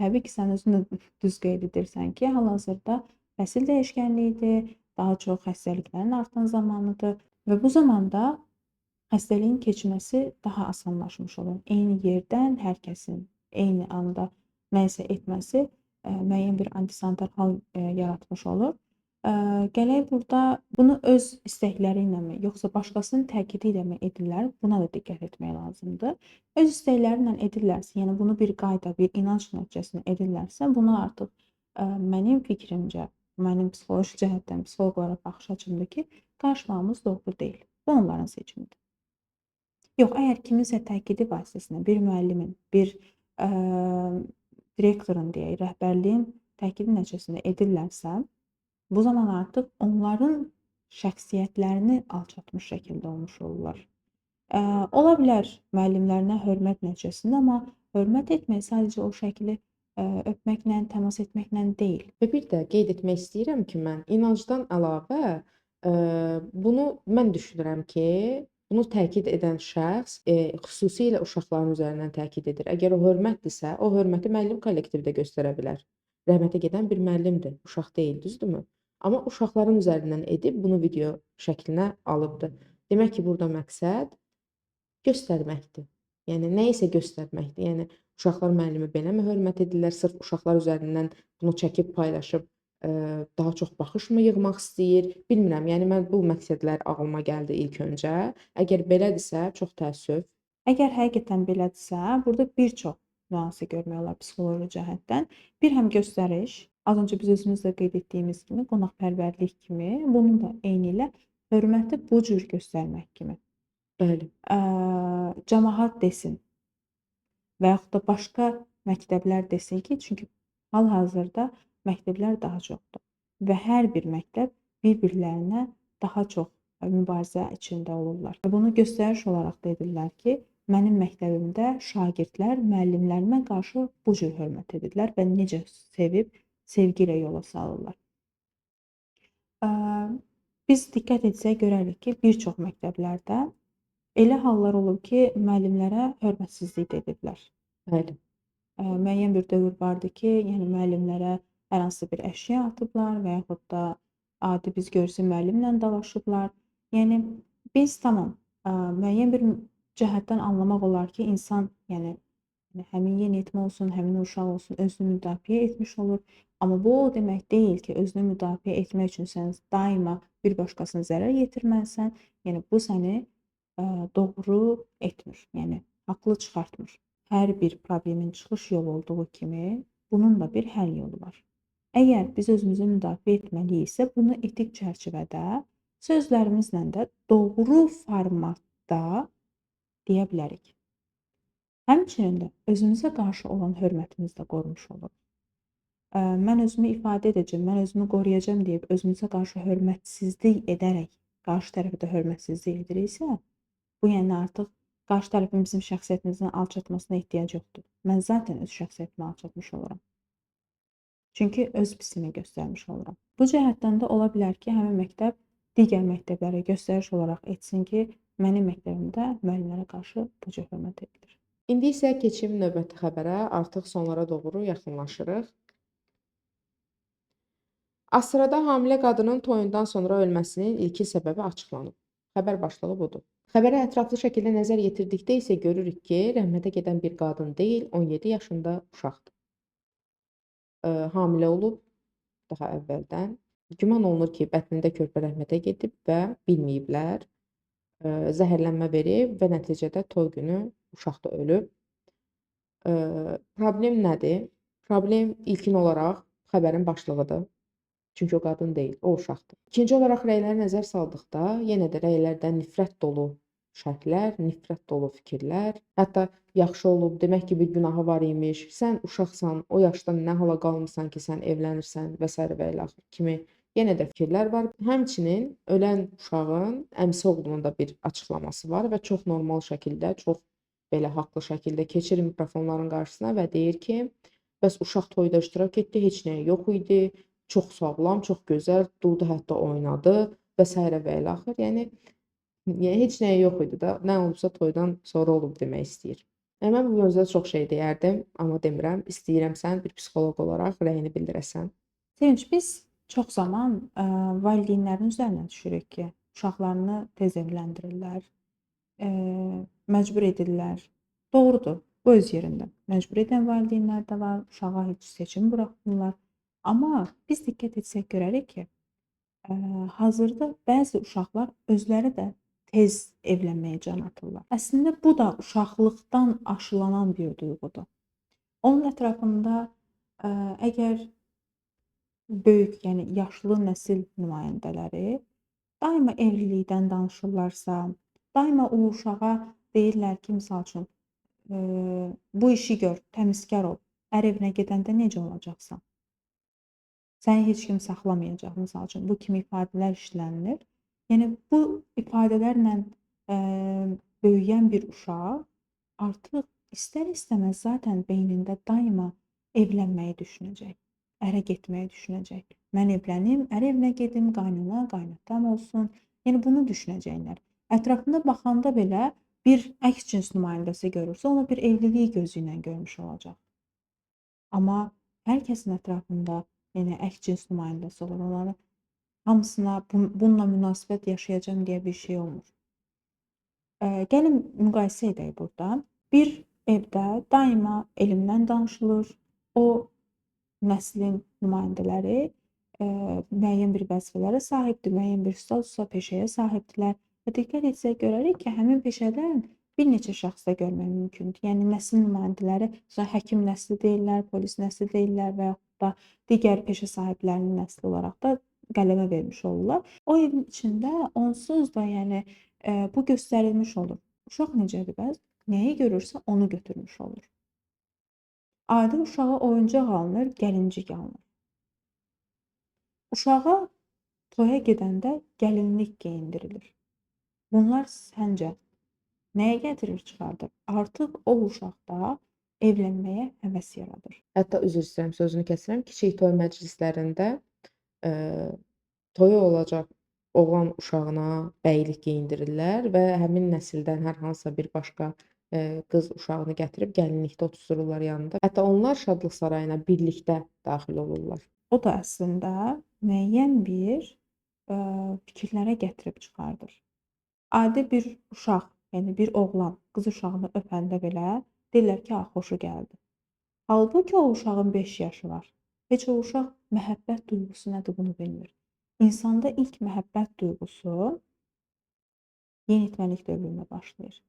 təbii ki, sən özün də düz qeyd edirsən ki, hal-hazırda fəsil dəyişkənliyidir, daha çox xəstəliklərin artan zamanıdır və bu zamanda xəstəliyin keçməsi daha asanlaşmış olur. Eyni yerdən hər kəsin eyni anda nəyisə etməsi müəyyən bir antisanitar hal yaratmış olur. Gələk burada bunu öz istəkləri iləmi, yoxsa başqasının təkidi iləmi edirlər? Buna da diqqət etmək lazımdır. Öz istəkləri ilə edirlərsə, yəni bunu bir qayda, bir inanc nəticəsində edirlərsə, bunu artıq mənim fikrimcə, mənim psixoloji cəhətdən, psixoloq olaraq baxış açımdır ki, qarşılamamız doğru deyil. Bu onların seçimidir. Yox, əgər kiminsə təkidi vasitəsilə bir müəllimin, bir direktorun deyək, rəhbərliyin təkidi nəticəsində edirlərsə, bu zaman artıq onların şəxsiyyətlərini alçatmış şəkildə olmuş olurlar. Ola bilər müəllimlərinə hörmət nəticəsində, amma hörmət etmək sadəcə o şəkli öpməklə, təmas etməklə deyil.
Və bir də qeyd etmək istəyirəm ki, mən inancdan əlavə bunu mən düşünürəm ki, bunu təkid edən şəxs xüsusilə uşaqların üzərindən təkid edir. Əgər o hörmətdirsə, o hörməti müəllim kollektivdə göstərə bilər. Rəhmətə gedən bir müəllimdir, uşaq deyil, düzdürmü? Amma uşaqların üzərindən edib bunu video şəklinə alıbdır. Demək ki, burada məqsəd göstərməkdir. Yəni nə isə göstərməkdir. Yəni uşaqlar müəllimi beləmi hörmət edirlər, sırf uşaqlar üzərindən bunu çəkib paylaşıb, daha çox baxışmı yığmaq istəyir, bilmirəm. Yəni mən bu məqsədlər ağlıma gəldi ilk öncə. Əgər belədirsə, çox təəssüf.
Əgər həqiqətən belədirsə, burada bir çox nüansı görmək olar psixoloji cəhətdən. Bir həm göstəriş, az öncə biz özümüz də qeyd etdiyimiz kimi qonaqpərvərlik kimi, bunun da eynilə hörməti bu cür göstərmək kimi.
Bəli,
Cəmaət desin və yaxud da başqa məktəblər desin ki, çünki hal-hazırda məktəblər daha çoxdur və hər bir məktəb bir-birlərinə daha çox mübarizə içində olurlar. Və bunu göstəriş olaraq da edirlər ki, mənim məktəbimdə şagirdlər müəllimlərimə qarşı bu cür hörmət edirlər və necə sevib, sevgi ilə yola salırlar. Biz diqqət etsək görərik ki, bir çox məktəblərdə elə hallar olub ki, müəllimlərə hörmətsizlik də ediblər.
bəli.
Müəyyən bir dövr vardı ki, yəni müəllimlərə hər hansı bir əşya atıblar və yaxud da adi biz görsə müəllimlə dalaşıblar. Yəni biz tamam, müəyyən bir cəhətdən anlamaq olar ki, insan, yəni həmin yeniyetmə olsun, həmin uşaq olsun, özünü müdafiə etmiş olur. Amma bu o demək deyil ki, özünü müdafiə etmək üçün sən daima bir başqasına zərər yetirməlisən. Yəni bu səni doğru etmir, yəni haqlı çıxartmır. Hər bir problemin çıxış yolu olduğu kimi, bunun da bir həll yolu var. Əgər biz özümüzü müdafiə etməliyiksə, bunu etik çərçivədə, sözlərimizlə də doğru formatda deyə bilərik. Həmçinin də özümüzə qarşı olan hörmətimizi də qorumuş oluruq. Mən özümü ifadə edəcəm, mən özümü qoruyacam deyib özümüzə qarşı hörmətsizlik edərək qarşı tərəfə də hörmətsizlik ediriksə, bu yəni artıq qarşı tərəfin bizim şəxsiyyətimizin alçatmasına ehtiyac yoxdur. Mən zaten öz şəxsiyyətimi alçatmış oluram. Çünki öz pisimi göstərmiş oluram. Bu cəhətdən də ola bilər ki, həmin məktəb digər məktəblərə göstəriş olaraq etsin ki, mənim məktəbimdə müəllimlərə qarşı bu cür hörmət edilir.
İndi isə keçim növbəti xəbərə. Artıq sonlara doğru yaxınlaşırıq. Asrada hamilə qadının toyundan sonra ölməsinin ilkin səbəbi açıqlanıb. Xəbər başlığı budur. Xəbərə ətraflı şəkildə nəzər yetirdikdə isə görürük ki, rəhmətə gedən bir qadın deyil, 17 yaşında uşaqdır. Hamilə olub daha əvvəldən. Güman olunur ki, bətnində körpə rəhmətə gedib və bilməyiblər. Zəhərlənmə verib və nəticədə toy günü uşaq da ölüb. Problem nədir? Problem ilkin olaraq xəbərin başlığıdır. Çünki o qadın deyil, o uşaqdır. İkinci olaraq rəylərə nəzər saldıqda, yenə də rəylərdə nifrət dolu şərhlər, nifrət dolu fikirlər, hətta yaxşı olub, demək ki, bir günahı var imiş, sən uşaqsan, o yaşda nə hala qalmısan ki, sən evlənirsən və s. və ilə axır kimi yenə də fikirlər var. Həmçinin ölən uşağın əmisi oğlunun da bir açıqlaması var və çox normal şəkildə, çox belə haqlı şəkildə keçir mikrofonların qarşısına və deyir ki, bəs uşaq toyda iştirak etdi, heç nəyi yox idi, çox sağlam, çox gözəl, durdu, hətta oynadı və s. və ilə axır. Yəni heç nəyi yox idi da, nə olubsa toydan sonra olub demək istəyir. Mən bu mövzuda çox şey deyərdim, amma demirəm. İstəyirəm sən bir psixoloq olaraq rəyini bildirəsən.
Sevinç, biz çox zaman valideynlərin üzərinə düşürük ki, uşaqlarını tez evləndirirlər, məcbur edirlər. Doğrudur, bu öz yerində. Məcbur edən valideynlər də var, uşağa heç seçim buraxmırlar. Amma biz diqqət etsək görərik ki, hazırda bəzi uşaqlar özləri də tez evlənməyə can atırlar. Əslində bu da uşaqlıqdan aşılanan bir duyğudur. Onun ətrafında əgər böyük, yəni yaşlı nəsil nümayəndələri daima evlilikdən danışırlarsa, daima o uşağa deyirlər ki, misal üçün, bu işi gör, təmizkar ol, ər evinə gedəndə necə olacaqsan? Səni heç kim saxlamayacaq, misal üçün. Bu kimi ifadələr işlənilir. Yəni bu ifadələrlə böyüyən bir uşaq artıq istər-istəməz zaten beynində daima evlənməyi düşünəcək, ərə getməyi düşünəcək. Mən evlənim, ər evinə gedim, qaynana, qaynatam olsun. Yəni bunu düşünəcəklər. Ətrafında baxanda belə bir əks cins nümayəndəsi görürsə, onu bir evlilik gözü ilə görmüş olacaq. Amma hər kəsin ətrafında yəni əks cins nümayəndəsi olur. Onların hamısına bununla münasibət yaşayacağam deyə bir şey olmur. Gəlin müqayisə edək burada. Bir evdə daima elmdən danışılır. O nəslin nümayəndələri müəyyən bir vəzifələrə sahibdir, müəyyən bir statusa, peşəyə sahibdirlər və diqqət etsək görərik ki, həmin peşədən bir neçə şəxsdə görmək mümkündür. Yəni nəslin nümayəndələri məsələn həkim nəsli deyirlər, polis nəsli deyirlər və yaxud da digər peşə sahiblərinin nəsli olaraq da qələmə vermiş olurlar. O evin içində onsuz da yəni bu göstərilmiş olur. Uşaq necədir bəs? Nəyi görürsə onu götürmüş olur. Adi uşağa oyuncaq alınır, gəlincik alınır. Uşağa toya gedəndə gəlinlik geyindirilir. Bunlar səncə nəyə gətirir çıxardır? Artıq o uşaqda evlənməyə həvəs yaradır.
Hətta üzr istəyirəm, sözünü kəsirəm. Kiçik toy məclislərində toyu olacaq oğlan uşağına bəylik geyindirirlər və həmin nəsildən hər hansısa bir başqa qız uşağını gətirib gəlinlikdə otuzdururlar yanında. Hətta onlar şadlıq sarayına birlikdə daxil olurlar.
O da əslində müəyyən bir fikirlərə gətirib çıxardır. Adi bir uşaq, yəni bir oğlan qız uşağını öpəndə belə deyirlər ki, xoşu gəldi. Halbuki o uşağın 5 yaşı var. Heç o uşaq məhəbbət duyğusu nədir bunu bilmir. İnsanda ilk məhəbbət duyğusu yeniyetməlik dövründə başlayır.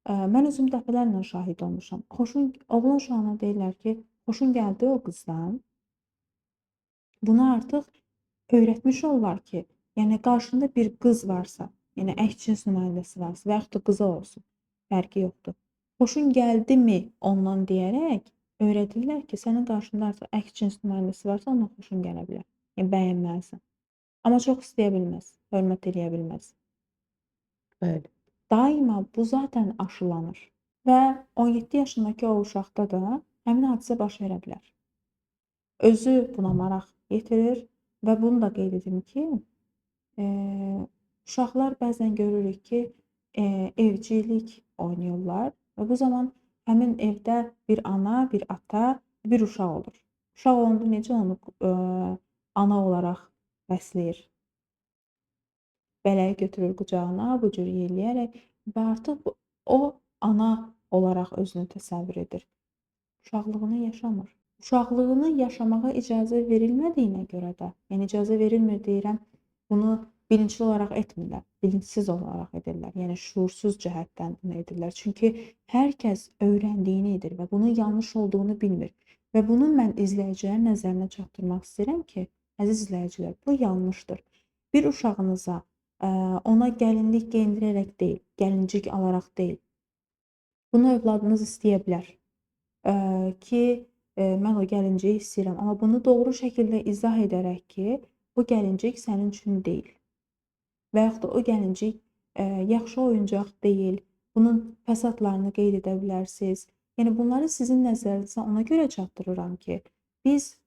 Mən özüm dəfələrlə şahid olmuşam. Oğlan uşağına deyirlər ki, xoşun gəldi o qızdan. Buna artıq öyrətmiş olurlar ki, yəni qarşında bir qız varsa, yəni əks-cins nümayəndəsi varsa və yaxud da qızı olsun, fərqi yoxdur. Xoşun gəldimi ondan deyərək öyrədirlər ki, sənin qarşında artıq əks-cins nümayəndəsi varsa, ondan xoşun gələ bilər. Yəni bəyənməlisən. Amma çox istəyə bilməz, hörmət eləyə bilməz.
Bəli.
Daima bu zaten aşılanır və 17 yaşındakı o uşaqda da həmin hadisə baş verə bilər. Özü buna maraq yetirir və bunu da qeyd edim ki, uşaqlar bəzən görürük ki, evcilik oynayırlar və bu zaman həmin evdə bir ana, bir ata, bir uşaq olur. Uşaq olanda necə onu ana olaraq bəsləyir? Bələyi götürür qucağına, bu cür yelləyərək və artıq o ana olaraq özünü təsəvvür edir. Uşaqlığını yaşamır. Uşaqlığını yaşamağa icazə verilmədiyinə görə də, yəni icazə verilmir deyirəm, bunu bilinçli olaraq etmirlər, bilinçsiz olaraq edirlər. Yəni şuursuz cəhətdən bunu edirlər. Çünki hər kəs öyrəndiyini edir və bunun yanlış olduğunu bilmir. Və bunu mən izləyicilərin nəzərinə çatdırmaq istəyirəm ki, əziz izləyicilər, bu yanlışdır. Bir uşağınıza ona gəlinlik geyindirərək deyil, gəlincik alaraq deyil. Bunu övladınız istəyə bilər ki, mən o gəlinciyi istəyirəm. Amma bunu doğru şəkildə izah edərək ki, bu gəlincik sənin üçün deyil. Və yaxud da o gəlincik yaxşı oyuncaq deyil, bunun fəsadlarını qeyd edə bilərsiniz. Yəni bunları sizin nəzərinizə ona görə çatdırıram ki, biz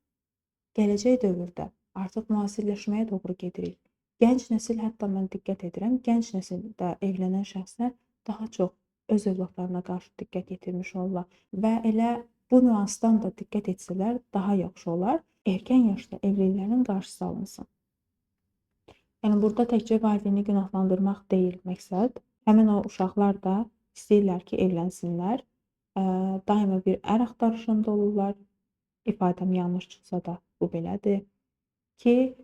gələcək dövrdə artıq müasirləşməyə doğru gedirik. Gənc nəsil, hətta mən diqqət edirəm, gənc nəsildə evlənən şəxslər daha çox öz övladlarına qarşı diqqət yetirmiş olurlar və elə bu nüansdan da diqqət etsələr daha yaxşı olar. Erkən yaşda evliliklərin qarşısı alınsın. Yəni burada təkcə valideyni günahlandırmaq deyil məqsəd. Həmin o uşaqlar da istəyirlər ki, evlənsinlər. Daima bir ər axtarışında olurlar. İfadəm yanlış çıxsa da bu belədir ki,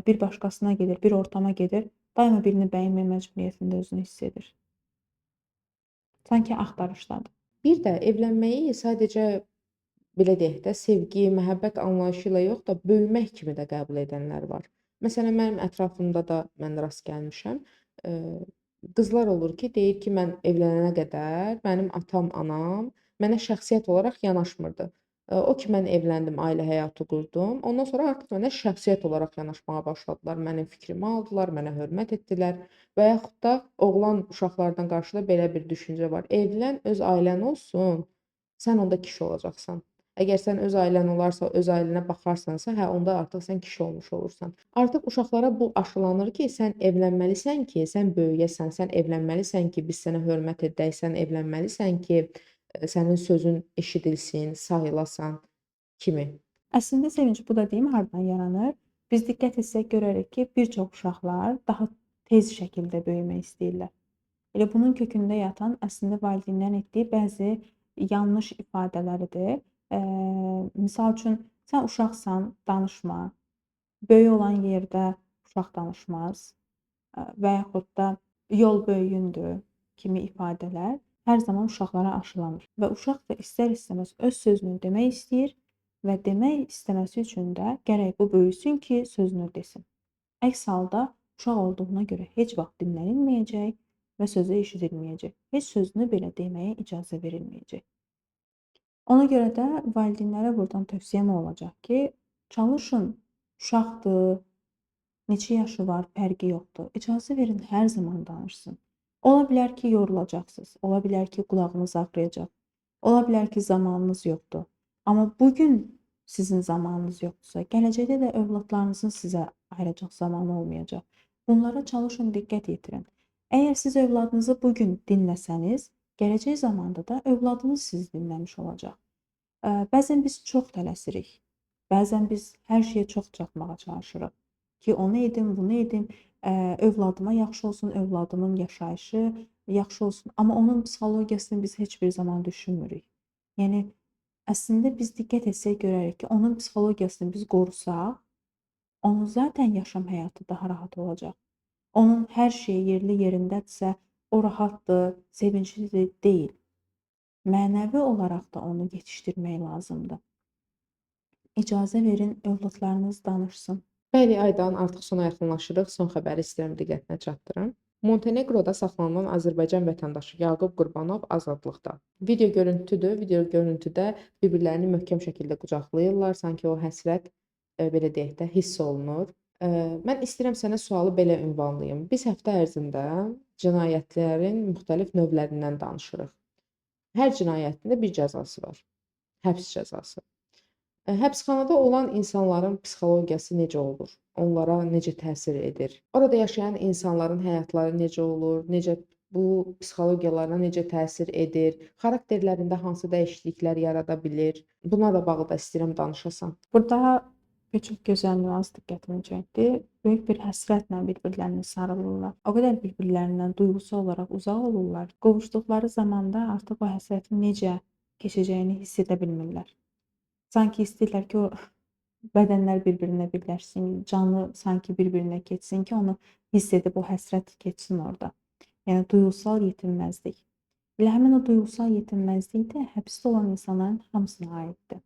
bir başqasına gedir, bir ortama gedir, daima birini bəyənmək məcburiyyətində özünü hiss edir. Sanki axtarışdadır.
Bir də evlənməyi sadəcə belə deyək də, sevgi, məhəbbət anlayışı ilə yox da böyümək kimi də qəbul edənlər var. Məsələn, mənim ətrafımda da mən rast gəlmişəm. Qızlar olur ki, deyir ki, mən evlənənə qədər mənim atam, anam mənə şəxsiyyət olaraq yanaşmırdı. O ki, mən evləndim, ailə həyatı qurdum. Ondan sonra artıq mənə şəxsiyyət olaraq yanaşmağa başladılar. Mənim fikrimi aldılar, mənə hörmət etdilər. Və yaxud da oğlan uşaqlardan qarşıda belə bir düşüncə var. Evlən, öz ailən olsun, sən onda kişi olacaqsan. Əgər sən öz ailən olarsa, öz ailənə baxarsansa, onda artıq sən kişi olmuş olursan. Artıq uşaqlara bu aşılanır ki, sən evlənməlisən ki, sən böyüyəsən, sən evlənməlisən ki, biz sənə hörmət edək, sən evlənməlisən ki, sənin sözün eşidilsin, sayılasan kimi.
Əslində sevinç bu da deyim hardan yaranır? Biz diqqət etsək görərik ki, bir çox uşaqlar daha tez şəkildə böyümək istəyirlər. Elə bunun kökündə yatan əslində valideynlərin etdiyi bəzi yanlış ifadələridir. Misal üçün, sən uşaqsan, danışma. Böyük olan yerdə uşaq danışmaz. Və yaxud da yol böyüyündür kimi ifadələr hər zaman uşaqlara aşılanır və uşaq da istər-istəməz öz sözünü demək istəyir və demək istəməsi üçün də gərək bu böyüsün ki, sözünü desin. Əks halda uşaq olduğuna görə heç vaxt dinlənilməyəcək və sözü eşidilməyəcək. Heç sözünü belə deməyə icazə verilməyəcək. Ona görə də valideynlərə burdan tövsiyəm olacaq ki, çalışın, uşaqdır, neçə yaşı var, fərqi yoxdur. İcazə verin hər zaman danışsın. Ola bilər ki, yorulacaqsınız. Ola bilər ki, qulağınız ağrıyacaq. Ola bilər ki, zamanınız yoxdur. Amma bugün sizin zamanınız yoxdursa, gələcəkdə də övladlarınızın sizə ayıracaq zamanı olmayacaq. Bunlara çalışın, diqqət yetirin. Əgər siz övladınızı bugün dinləsəniz, gələcək zamanda da övladınız sizi dinləmiş olacaq. Bəzən biz çox tələsirik. Bəzən biz hər şeyə çox çatmağa çalışırıq ki, onu edim, bunu edim, övladıma yaxşı olsun, övladımın yaşayışı yaxşı olsun. Amma onun psixologiyasını biz heç bir zaman düşünmürük. Yəni, əslində biz diqqət etsək görərik ki, onun psixologiyasını biz qorusaq, onun zaten yaşam həyatı daha rahat olacaq. Onun hər şeyi yerli yerindədirsə, o rahatdır, sevinclidir, deyil. Mənəvi olaraq da onu yetişdirmək lazımdır. İcazə verin, övladlarınız danışsın.
Bəli, Aydan, artıq sona yaxınlaşırıq. Son xəbəri istəyirəm diqqətinə çatdırım. Monteneqroda saxlanılan Azərbaycan vətəndaşı Yaqub Qurbanov azadlıqda. Video görüntüdür. Video görüntüdə bir-birlərini möhkəm şəkildə qucaqlayırlar. Sanki o həsrət, belə deyək də, hiss olunur. Mən istəyirəm sənə sualı belə ünvanlayım. Biz həftə ərzində cinayətlərin müxtəlif növlərindən danışırıq. Hər cinayətin də bir cəzası var. Həbs cəzası. Həbsxanada olan insanların psixologiyası necə olur? Onlara necə təsir edir? Orada yaşayan insanların həyatları necə olur? Necə bu psixologiyalarına necə təsir edir? Xarakterlərində hansı dəyişikliklər yarada bilir? Bunlarla bağlı da istəyirəm danışasan.
Burada bir çox gözəl nüans diqqətimi çəkdi. Böyük bir həsrətlə bir-birlərinə sarılırlar. O qədər bir-birlərindən duyğusal olaraq uzaq olurlar. Qovuşduqları zamanda artıq o həsrətin necə keçəcəyini hiss edə bilmirlər. Sanki istəyirlər ki, o bədənlər bir-birinə birləşsin, canı sanki bir-birinə keçsin ki, onu hiss edib o həsrət keçsin orada. Yəni duyğusal yetinməzlik. Elə həmin o duyğusal yetinməzlik də həbsdə olan insanların hamısına aiddir.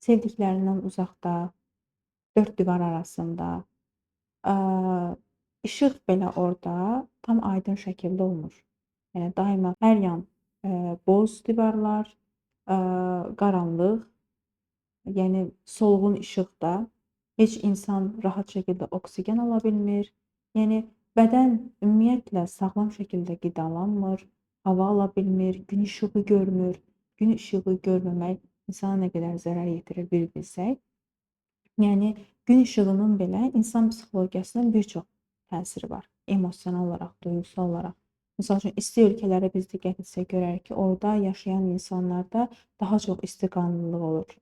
Sevdiklərindən uzaqda, dörd divar arasında, işıq belə orada tam aydın şəkildə olmur. Yəni daima hər yan boz divarlar, qaranlıq, yəni solğun işıqda heç insan rahat şəkildə oksigen ala bilmir. Yəni bədən ümumiyyətlə sağlam şəkildə qidalanmır, hava ala bilmir, gün işığı görmür. Gün işığı görməmək insana nə qədər zərər yetirir bir bilsək. Yəni gün işığının belə insan psixologiyasına bir çox təsiri var. Emosional olaraq, duyğusal olaraq. Misal üçün, isti ölkələrə biz diqqət etsək görərik ki, orada yaşayan insanlarda daha çox isti qanlılıq olur.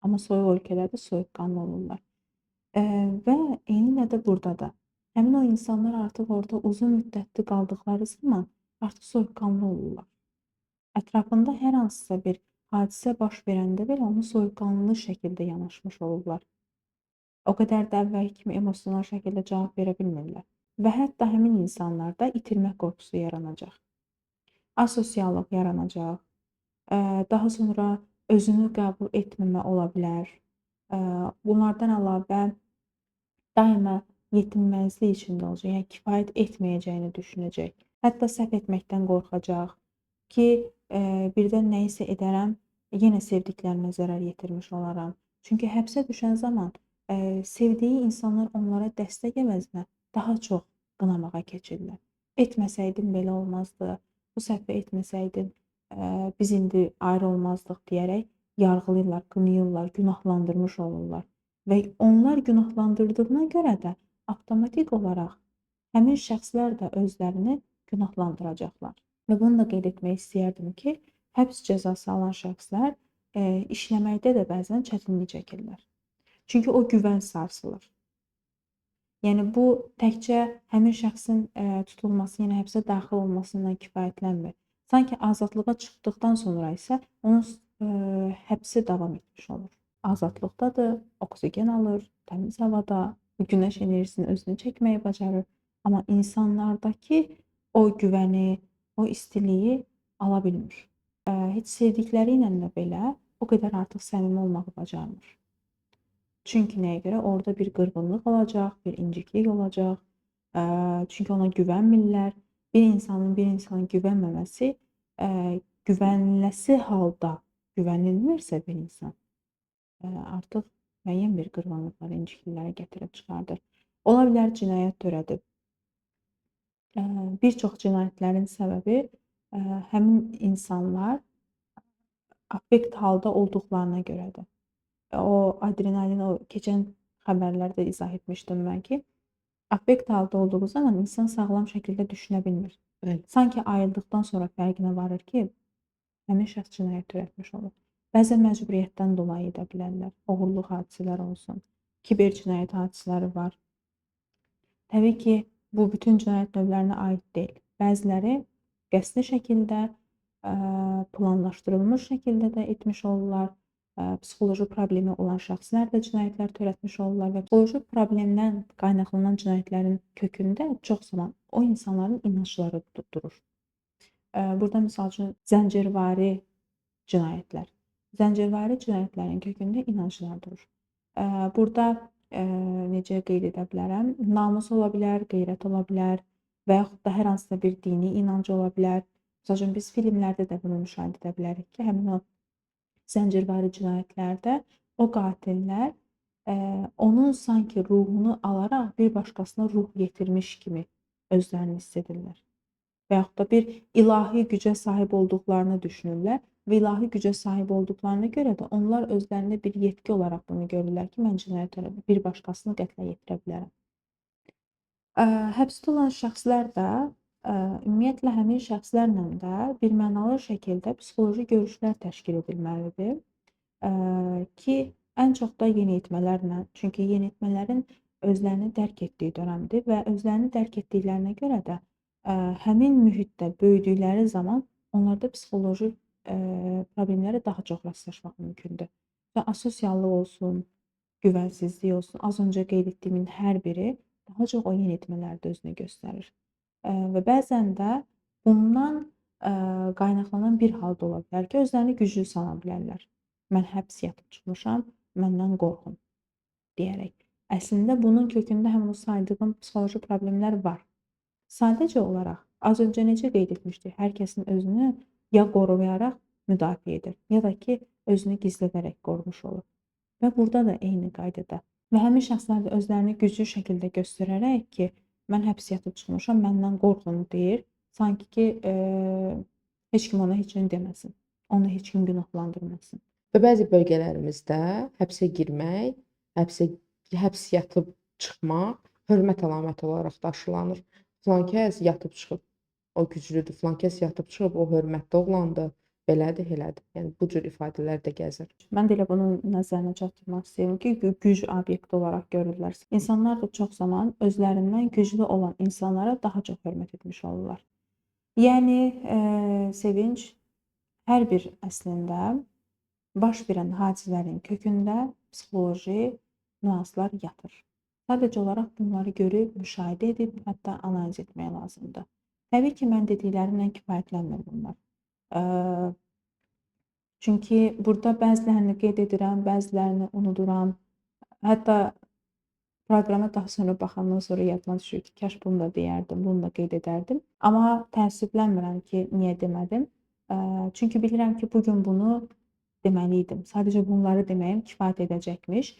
Amma soyuq ölkələrdə soyuqqanlı olurlar. Və eynilə də burada da. Həmin o insanlar artıq orada uzun müddətli qaldıqları zaman artıq soyuqqanlı olurlar. Ətrafında hər hansısa bir hadisə baş verəndə belə onu soyuqqanlı şəkildə yanaşmış olurlar. O qədər də əvvəlki kimi emosional şəkildə cavab verə bilmirlər. Və hətta həmin insanlarda itirmək qorxusu yaranacaq. Asosiallıq yaranacaq. Daha sonra özünü qəbul etməmə ola bilər. Bunlardan əlavə daima yetinməzlik içində olacaq. Yəni kifayət etməyəcəyini düşünəcək. Hətta səhv etməkdən qorxacaq ki, birdən nəyisə edərəm, yenə sevdiklərimə zərər yetirmiş olaram. Çünki həbsə düşən zaman sevdiyi insanlar onlara dəstək əvəzinə daha çox qınamağa keçirlər. Etməsəydin belə olmazdı, bu səhvi etməsəydin biz indi ayrı olmazdıq deyərək yargılayırlar, qınayırlar, günahlandırmış olurlar. Və onlar günahlandırdığına görə də avtomatik olaraq həmin şəxslər də özlərini günahlandıracaqlar. Və bunu da qeyd etmək istəyərdim ki, həbs cəzası alan şəxslər işləməkdə də bəzən çətinlik çəkirlər. Çünki o güvən sarsılır. Yəni bu təkcə həmin şəxsin tutulması, yəni həbsə daxil olmasından kifayətlənmir. Sanki azadlığa çıxdıqdan sonra isə onun həbsi davam etmiş olur. Azadlıqdadır, oksigen alır, təmiz havada, günəş enerjisini özünə çəkməyi bacarır. Amma insanlardakı o güvəni, o istiliyi ala bilmir. Heç sevdikləri ilə də belə o qədər artıq səmimi olmağı bacarmır. Çünki nəyə görə? Orada bir qırğınlıq olacaq, bir inciklik olacaq. Çünki ona güvənmirlər. Bir insanın bir insana güvənməməsi, güvəniləsi halda güvənilmirsə bir insan, artıq müəyyən bir qırğınlıqlara, incikliklərə gətirib çıxardır. Ola bilər cinayət törədib. Bir çox cinayətlərin səbəbi həmin insanlar affekt halda olduqlarına görədir. O adrenalin, o keçən xəbərlərdə izah etmişdim mən ki, affekt halda olduğu zaman insan sağlam şəkildə düşünə bilmir.
Bəli.
Sanki ayıldıqdan sonra fərqinə varır ki, həmin şəxs cinayət törətmiş olur. Bəzən məcburiyyətdən dolayı edə bilərlər. Oğurluq hadisələri olsun, kiber cinayət hadisələri var. Təbii ki, bu bütün cinayət növlərinə aid deyil. Bəziləri qəsdi şəkildə, planlaşdırılmış şəkildə də etmiş olurlar. Psixoloji problemi olan şəxslər də cinayətlər törətmiş olurlar və psixoloji problemdən qaynaqlanan cinayətlərin kökündə çox zaman o insanların inancları durur. Burada misal üçün zəncirvari cinayətlər. Zəncirvari cinayətlərin kökündə inanclar durur. Burada necə qeyd edə bilərəm? Namus ola bilər, qeyrət ola bilər və yaxud da hər hansısa bir dini inanc ola bilər. Misal üçün biz filmlərdə də bunu müşahidə edə bilərik ki, həmin o zəncirvari cinayətlərdə o qatillər onun sanki ruhunu alaraq bir başqasına ruh yetirmiş kimi özlərini hiss edirlər. Və yaxud da bir ilahi gücə sahib olduqlarını düşünürlər və ilahi gücə sahib olduqlarına görə də onlar özlərində bir yetki olaraq bunu görürlər ki, mən cinayət törədə, bir başqasını qətlə yetirə bilərəm. Həbsdə olan şəxslər də ümumiyyətlə həmin şəxslərlə də birmənalı şəkildə psixoloji görüşlər təşkil edilməlidir ki, ən çox da yeniyetmələrlə, çünki yeniyetmələrin özlərini dərk etdiyi dönəmdir və özlərini dərk etdiklərinə görə də həmin mühitdə böyüdükləri zaman onlarda psixoloji problemlərə daha çox rastlaşmaq mümkündür. Və asosiallıq olsun, güvənsizlik olsun, az öncə qeyd etdiyimin hər biri daha çox o yeniyetmələrdə özünü göstərir. Və bəzən də bundan qaynaqlanan bir hal da ola bilər ki, özlərini güclü sana bilərlər. Mən həbs yatıb çıxmışam, məndən qorxun deyərək. Əslində bunun kökündə həmin o saydığım psixoloji problemlər var. Sadəcə olaraq az öncə necə qeyd etmişdik, hər kəsin özünü ya qoruyaraq müdafiə edir, ya da ki, özünü gizlədərək qorumuş olur. Və burada da eyni qaydada. Və həmin şəxslər də özlərini güclü şəkildə göstərərək ki, mən həbs yatıb çıxmışam, məndən qorxun deyir. Sanki ki, heç kim ona heç nə deməsin, onu heç kim günahlandırmasın.
Və bəzi bölgələrimizdə həbsə girmək, həbs yatıb çıxmaq hörmət əlaməti olaraq daşılanır. Filan kəs yatıb çıxıb, o güclüdür, filan kəs yatıb çıxıb, o hörmətli oğlandır, belədir, elədir. Yəni bu cür ifadələr də gəzir.
Mən də elə bunu nəzərinə çatdırmaq istəyirəm ki, güc obyekti olaraq görürlər. İnsanlar da çox zaman özlərindən güclü olan insanlara daha çox hörmət etmiş olurlar. Yəni sevinc hər bir əslində baş verən hadisələrin kökündə psixoloji nüanslar yatır. Sadəcə olaraq bunları görüb, müşahidə edib, hətta analiz etmək lazımdır. Təbii ki, mən dediklərimlə kifayətlənmir bunlar. Çünki burada bəzilərini qeyd edirəm, bəzilərini unuduram. Hətta proqrama daha sonra baxandan sonra yadıma düşür ki, kaş bunu da deyərdim, bunu da qeyd edərdim. Amma təəssüflənmirəm ki, niyə demədim. Çünki bilirəm ki, bugün bunu deməliydim. Sadəcə bunları deməyim kifayət edəcəkmiş.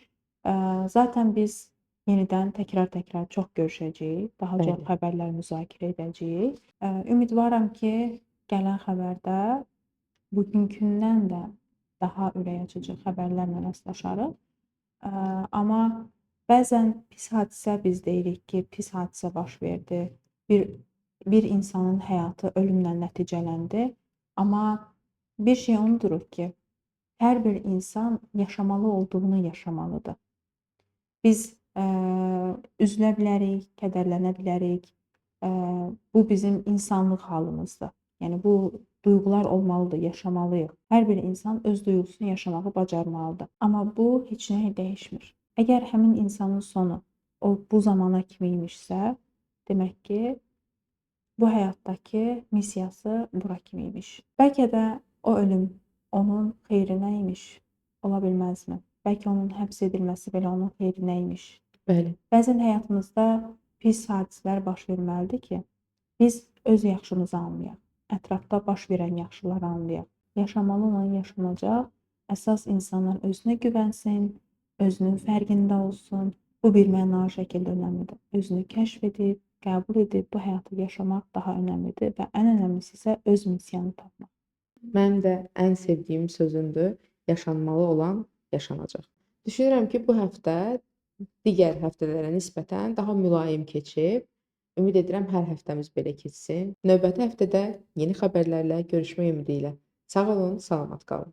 Zaten biz yenidən təkrar çox görüşəcəyik. Daha çox xəbərlər müzakirə edəcəyik. Ümidvaram ki, gələn xəbərdə bugünkündən də daha ürək açıcı xəbərlərlə rastlaşarıq. Amma bəzən pis hadisə biz deyirik ki, pis hadisə baş verdi. Bir insanın həyatı ölümlə nəticələndi. Amma bir şey unuduruq ki, hər bir insan yaşamalı olduğunu yaşamalıdır. Biz üzülə bilərik, kədərlənə bilərik. Bu bizim insanlıq halımızdır. Yəni bu duyğular olmalıdır, yaşamalıyıq. Hər bir insan öz duyğusunu yaşamağı bacarmalıdır. Amma bu heç nəyi dəyişmir. Əgər həmin insanın sonu o bu zamana kimi imişsə, demək ki, bu həyatdakı missiyası bura kimi imiş. Bəlkə də o ölüm onun xeyrinə imiş. Ola bilməzmi? Bəlkə onun həbs edilməsi belə onun xeyrinə imiş.
Bəli.
Bəzən həyatımızda pis hadisələr baş verməlidir ki, biz öz yaxşımızı anlayaq. Ətrafda baş verən yaxşıları anlayaq. Yaşamalı olan yaşanacaq. Əsas insanlar özünə güvənsin, özünün fərqində olsun. Bu bir mənalı şəkildə önəmlidir. Özünü kəşf edib, qəbul edib bu həyatı yaşamaq daha önəmlidir və ən önəmlisi isə öz missiyanı tapmaq.
Mənim də ən sevdiyim sözündür. Yaşanmalı olan yaşanacaq. Düşünürəm ki, bu həftə digər həftələrə nisbətən daha mülayim keçib. Ümid edirəm hər həftəmiz belə keçsin. Növbəti həftədə yeni xəbərlərlə görüşmək ümidi ilə. Sağ olun, salamat qalın.